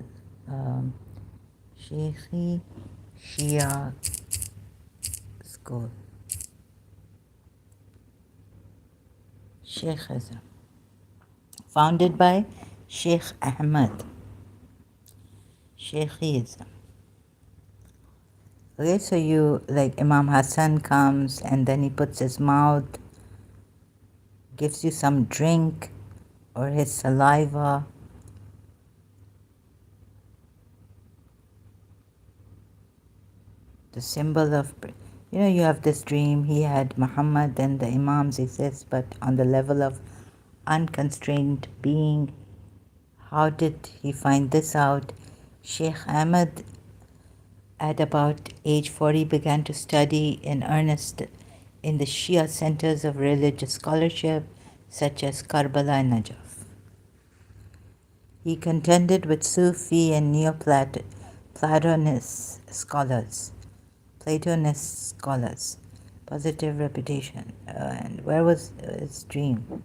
Sheikhi Shia school, Sheikhism, founded by Sheikh Ahmad. Sheikhism. Okay, so like Imam Hassan comes and then he puts his mouth, gives you some drink or his saliva. The symbol of, you have this dream, he had Muhammad and the Imams exist, but on the level of unconstrained being. How did he find this out? Sheikh Ahmed, at about age 40, began to study in earnest in the Shia centers of religious scholarship, such as Karbala and Najaf. He contended with Sufi and Platonist scholars. Positive reputation. And where was his dream?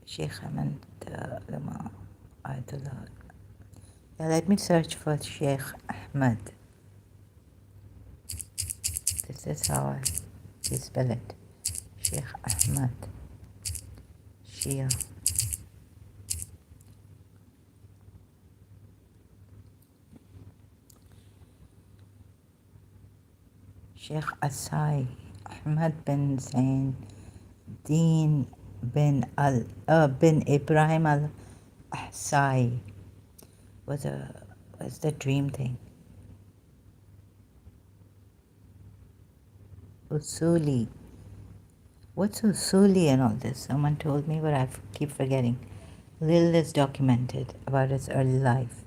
Sheikh Ahmed Lama Ayatollah. Yeah, let me search for Sheikh Ahmed. This is how I spell it. Sheikh Ahmed. Shia. Sheikh Asai. Ahmed bin Zain Din bin Ibrahim al-Ahsai was the dream thing. Usuli. What's Usuli and all this? Someone told me, but I keep forgetting. Little is documented about his early life.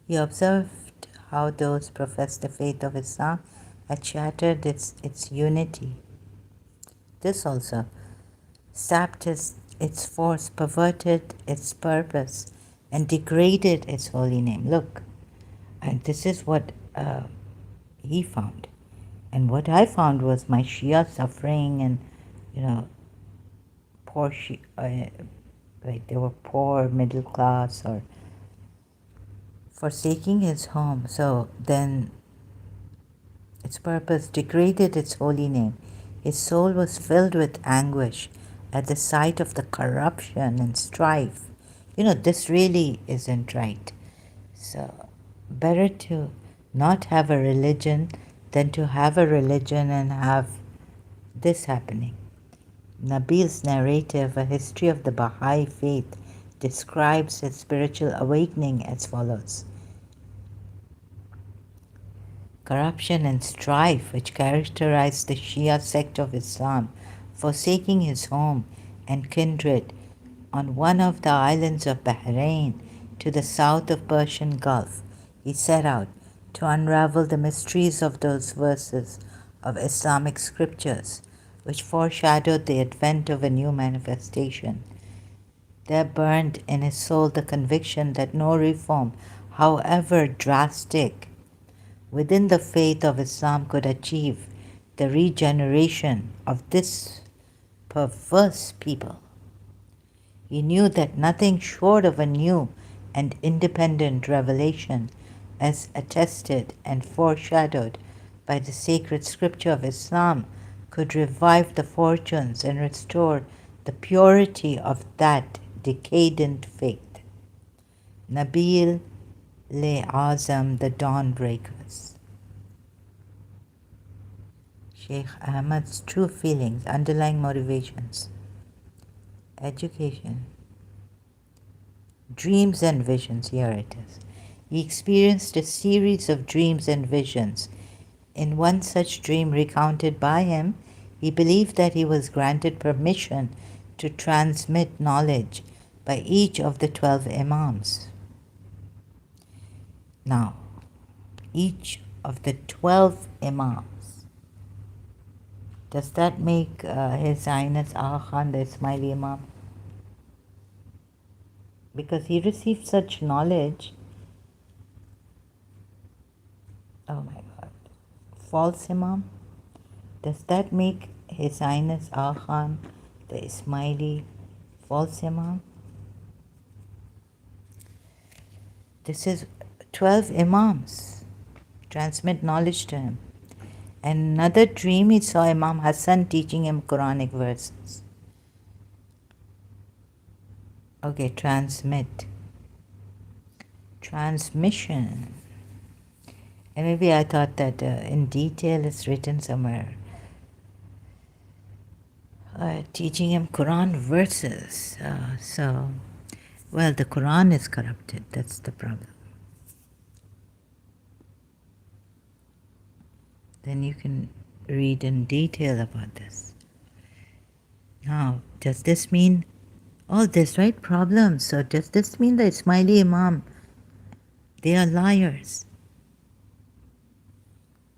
He observed how those professed the faith of Islam had shattered its unity. This also sapped its force, perverted its purpose, and degraded its holy name. Look, and this is what he found. And what I found was my Shia suffering, and, poor like they were poor, middle class, or forsaking his home. So then its purpose degraded its holy name. His soul was filled with anguish at the sight of the corruption and strife. This really isn't right. So better to not have a religion than to have a religion and have this happening. Nabil's narrative, A History of the Baha'i Faith, describes his spiritual awakening as follows. Corruption and strife, which characterized the Shia sect of Islam, forsaking his home and kindred on one of the islands of Bahrain to the south of Persian Gulf, he set out to unravel the mysteries of those verses of Islamic scriptures which foreshadowed the advent of a new manifestation. There burned in his soul the conviction that no reform, however drastic, within the faith of Islam could achieve the regeneration of this perverse people. He knew that nothing short of a new and independent revelation, as attested and foreshadowed by the sacred scripture of Islam, could revive the fortunes and restore the purity of that decadent faith. Nabil Le Azam, the Dawnbreakers. Sheikh Ahmad's true feelings, underlying motivations, education, dreams and visions. Here it is. He experienced a series of dreams and visions. In one such dream recounted by him, he believed that he was granted permission to transmit knowledge by each of the 12 Imams. Now, each of the 12 Imams, does that make His Highness Aga Khan the Ismaili Imam? Because he received such knowledge. Oh my God. False Imam? Does that make His Highness Aga Khan the Ismaili false Imam? This is 12 Imams transmit knowledge to him. And another dream, he saw Imam Hassan teaching him Quranic verses. Okay, transmit. Transmission. And maybe I thought that in detail it's written somewhere. Teaching him Quran verses. Well, the Quran is corrupted. That's the problem. Then you can read in detail about this. Now, does this mean all this, right? Problems. So does this mean the Ismaili Imam, they are liars?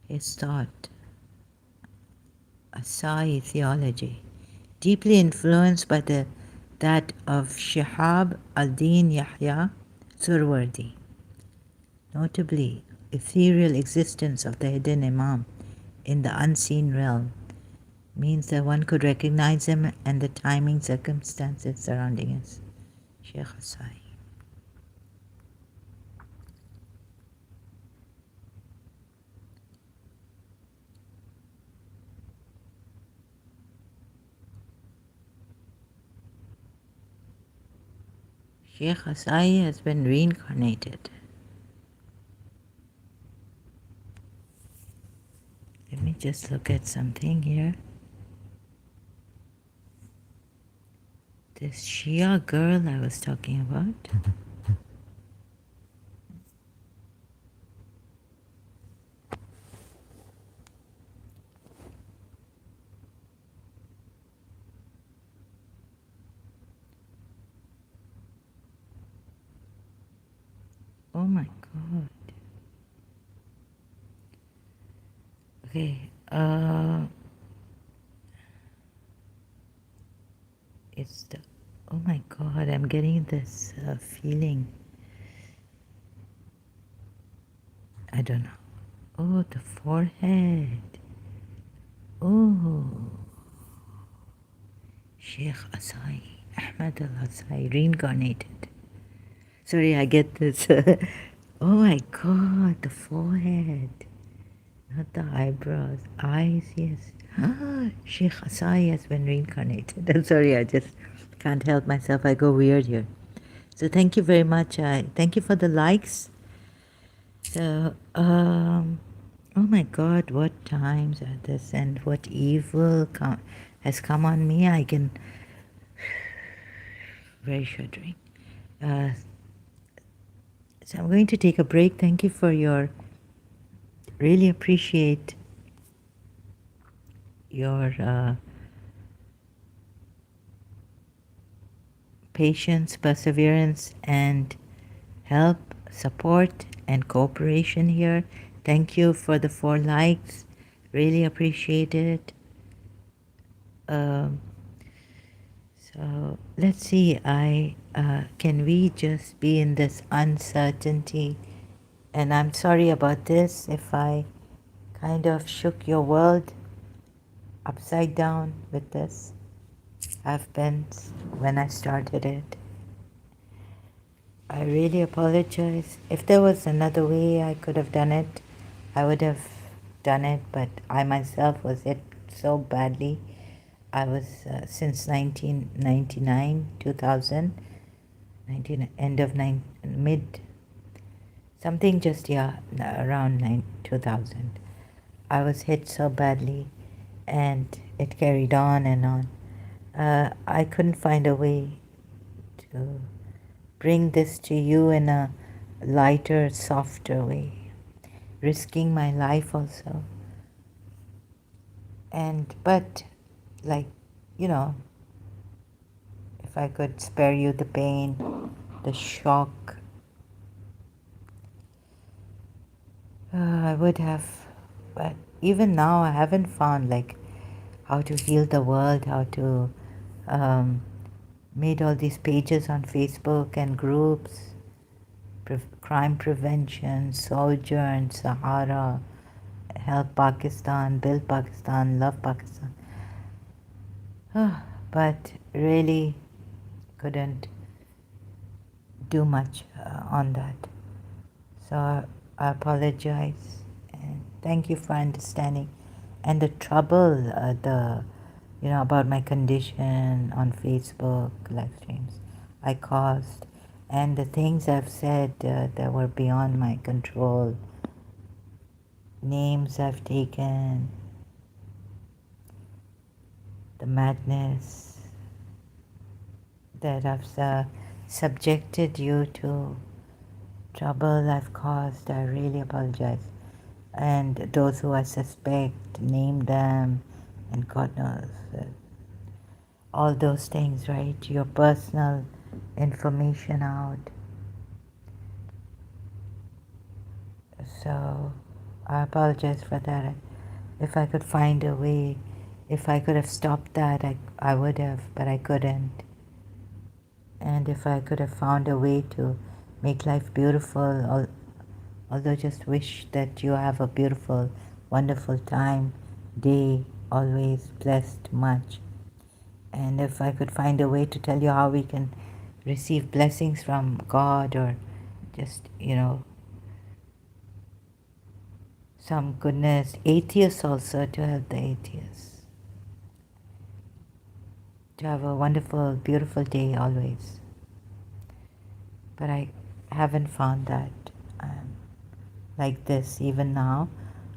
His thought, Asai theology, deeply influenced by that of Shihab al-Din Yahya Surwardi. Notably, ethereal existence of the hidden Imam in the unseen realm means that one could recognize him and the timing circumstances surrounding us. Sheikh Asai. Sheikh Asai has been reincarnated. Let me just look at something here. This Shia girl I was talking about. Oh my God. Okay, it's the, oh my God, I'm getting this feeling. I don't know. Oh, the forehead. Oh, Sheikh Asai, Ahmad al-Asai, reincarnated. Sorry, I get this. Oh my God, the forehead. Not the eyebrows. Eyes, yes. Sheikh Asai has been reincarnated. I'm sorry, I just can't help myself. I go weird here. So thank you very much. Thank you for the likes. So, oh my God, what times are this and what evil has come on me? I can, very shuddering. So I'm going to take a break. Thank you for your, really appreciate your patience, perseverance, and help, support, and cooperation here. Thank you for the 4 likes. Really appreciate it. Um, so let's see. Can we just be in this uncertainty? And I'm sorry about this if I kind of shook your world upside down with this. I've been when I started it. I really apologize. If there was another way I could have done it, I would have done it, but I myself was hit so badly. I was since 1999, 2000, 19, end of mid, something just, yeah, around 2000. I was hit so badly and it carried on and on. I couldn't find a way to bring this to you in a lighter, softer way, risking my life also. But like, you know, if I could spare you the pain, the shock, I would have. But even now, I haven't found like how to heal the world, how to made all these pages on Facebook and groups, crime prevention, Sojourn, Sahara, Help Pakistan, Build Pakistan, Love Pakistan. But really couldn't do much on that. So I apologize and thank you for understanding. And the trouble, about my condition on Facebook live streams I caused, and the things I've said that were beyond my control, names I've taken, the madness that I've subjected you to, trouble I've caused, I really apologize. And those who I suspect, name them, and God knows, all those things, right? Your personal information out. So I apologize for that. If I could find a way, if I could have stopped that, I would have, but I couldn't. And if I could have found a way to make life beautiful, although just wish that you have a beautiful, wonderful time, day, always blessed much. And if I could find a way to tell you how we can receive blessings from God, or just, some goodness, atheists also, to help the atheists, to have a wonderful, beautiful day always. But I haven't found that. I'm like this even now,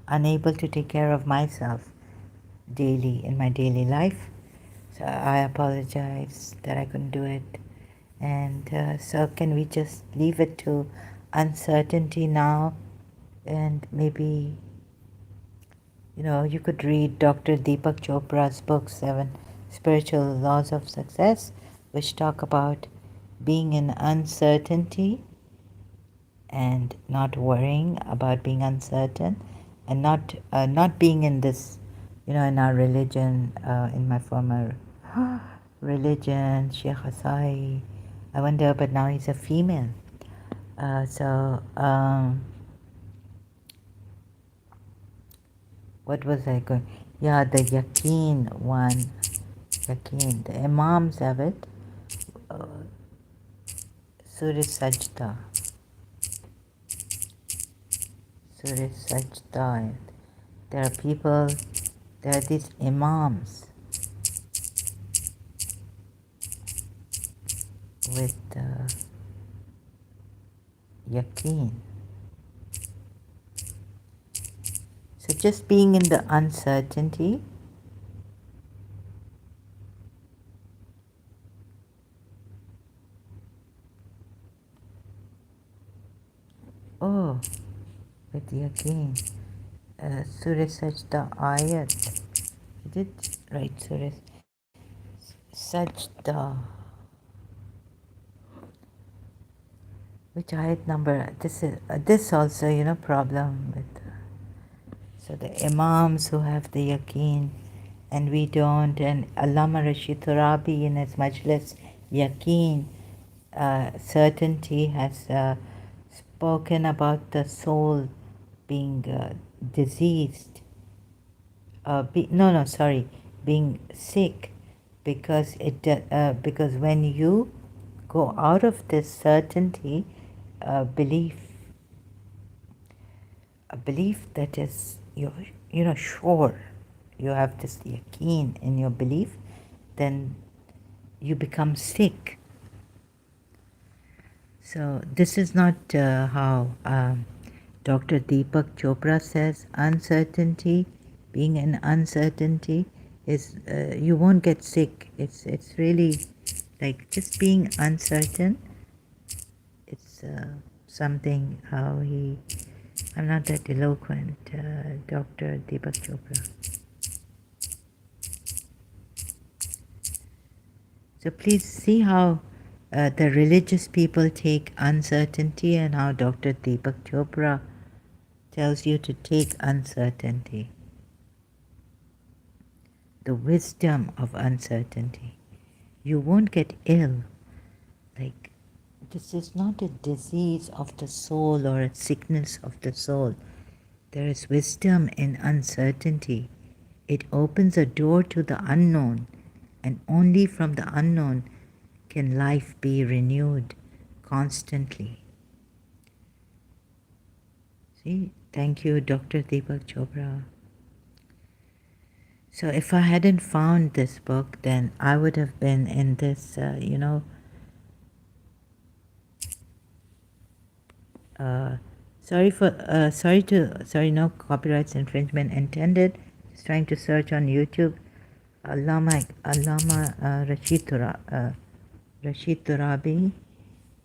unable to take care of myself daily in my daily life. So I apologize that I couldn't do it. And so can we just leave it to uncertainty now? And maybe, you could read Dr. Deepak Chopra's book, 7 Spiritual Laws of Success, which talk about being in uncertainty and not worrying about being uncertain, and not being in this, in our religion, in my former religion, Sheikh Asai, I wonder, but now he's a female. What was I going? Yeah, the Yaqeen one. Yaqeen. The Imams have it. Surah Sajda. Surah Sajda. There are people, there are these Imams with Yaqeen. So just being in the uncertainty, with Yaqeen. Surah Sajda ayat. I did write Surah Sajda. which ayat number? This is this also, problem with. So the imams who have the yaqeen and we don't, and Allama Rashid Turabi in his Majlis Yaqeen, certainty, has spoken about the soul being diseased. Being sick, because when you go out of this certainty, belief, a belief that is sure, you have this yaqeen in your belief, then you become sick. So this is not how Dr. Deepak Chopra says. Uncertainty, being in uncertainty, is you won't get sick. It's really like just being uncertain. It's something how he. I'm not that eloquent, Dr. Deepak Chopra. So please see how the religious people take uncertainty and how Dr. Deepak Chopra tells you to take uncertainty. The wisdom of uncertainty. You won't get ill. Like, this is not a disease of the soul or a sickness of the soul. There is wisdom in uncertainty. It opens a door to the unknown, and only from the unknown can life be renewed constantly. See, thank you, Dr. Deepak Chopra. So if I hadn't found this book, then I would have been in this, no copyrights infringement intended. Just trying to search on YouTube, Allama Rashid Turabi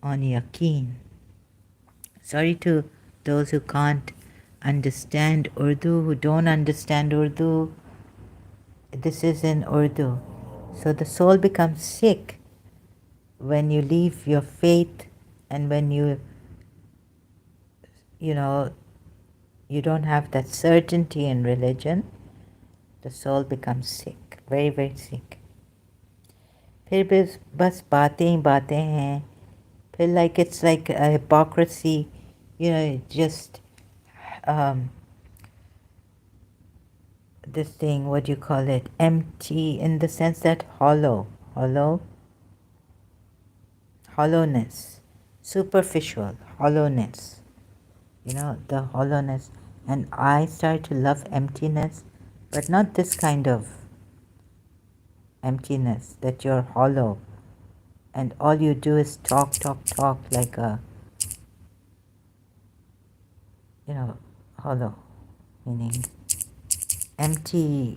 on Yaqeen. Sorry to those who can't understand Urdu, who don't understand Urdu. This is in Urdu. So the soul becomes sick when you leave your faith, and when you don't have that certainty in religion, the soul becomes sick, very, very sick. फिर बस बातें ही बातें हैं. फिर it's like a hypocrisy, just this thing, what do you call it, empty, in the sense that hollowness, superficial hollowness, the hollowness. And I started to love emptiness, but not this kind of emptiness that you're hollow and all you do is talk like a, hollow, meaning empty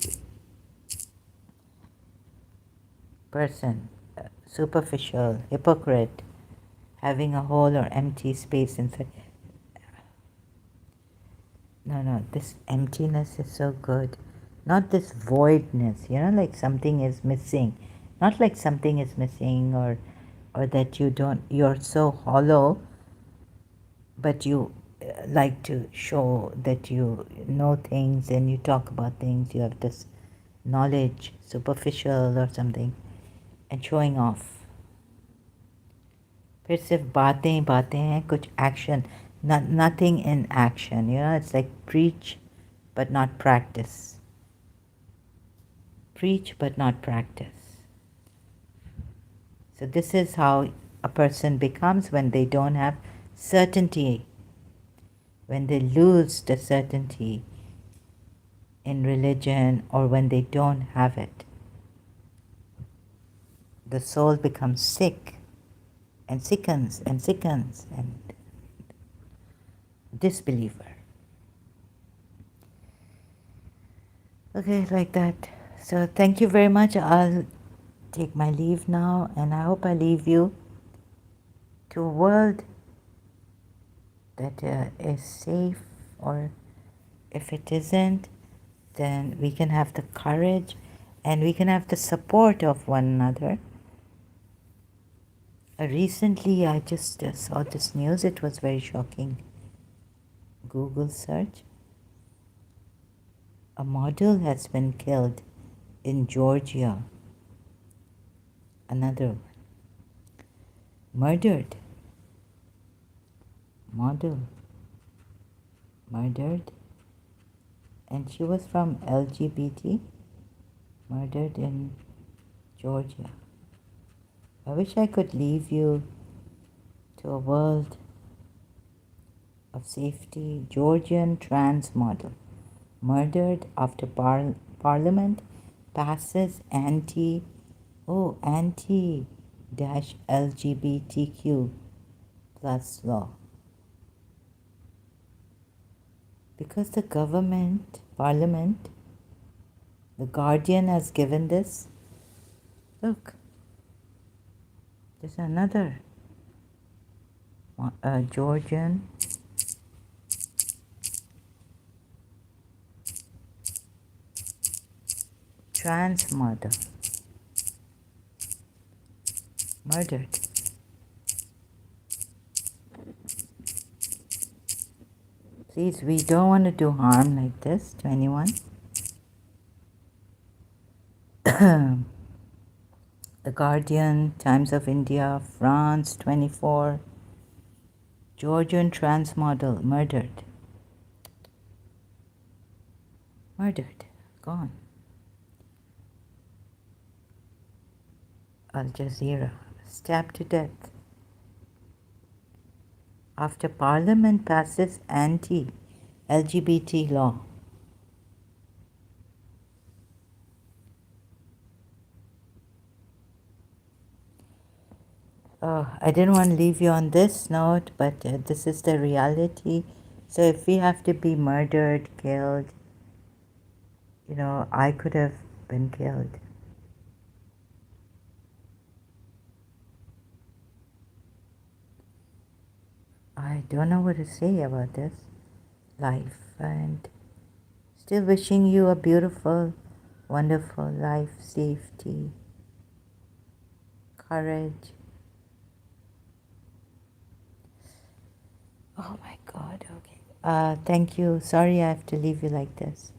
person, superficial, hypocrite, having a hole or empty space inside. No, this emptiness is so good. Not this voidness, like something is missing. Not like something is missing or that you're so hollow, but you like to show that you know things and you talk about things, you have this knowledge, superficial or something, and showing off. फिर सिर्फ बातें ही बातें हैं, कुछ action, nothing in action, it's like preach but not practice. Preach but not practice. So this is how a person becomes when they don't have certainty, when they lose the certainty in religion or when they don't have it. The soul becomes sick and sickens and disbeliever. Okay, like that. So thank you very much. I'll take my leave now, and I hope I leave you to a world that is safe, or if it isn't, then we can have the courage and we can have the support of one another Recently, I just saw this news. It was very shocking. Google search. A model has been killed in Georgia. Another one. Murdered. Model. Murdered. And she was from LGBT. Murdered in Georgia. I wish I could leave you to a world of safety. Georgian trans model. Murdered after Parliament passes anti-LGBTQ plus law. Because the Parliament, the Guardian has given this. Look, there's another Georgian trans model murdered. Please, we don't want to do harm like this to anyone. The Guardian, Times of India, France 24, Georgian trans model murdered. Murdered. Gone. Al Jazeera. Stabbed to death. After Parliament passes anti-LGBT law. I didn't want to leave you on this note, but this is the reality. So if we have to be murdered, killed, I could have been killed. I don't know what to say about this life, and still wishing you a beautiful, wonderful life, safety, courage. Oh my God, okay. Thank you. Sorry I have to leave you like this.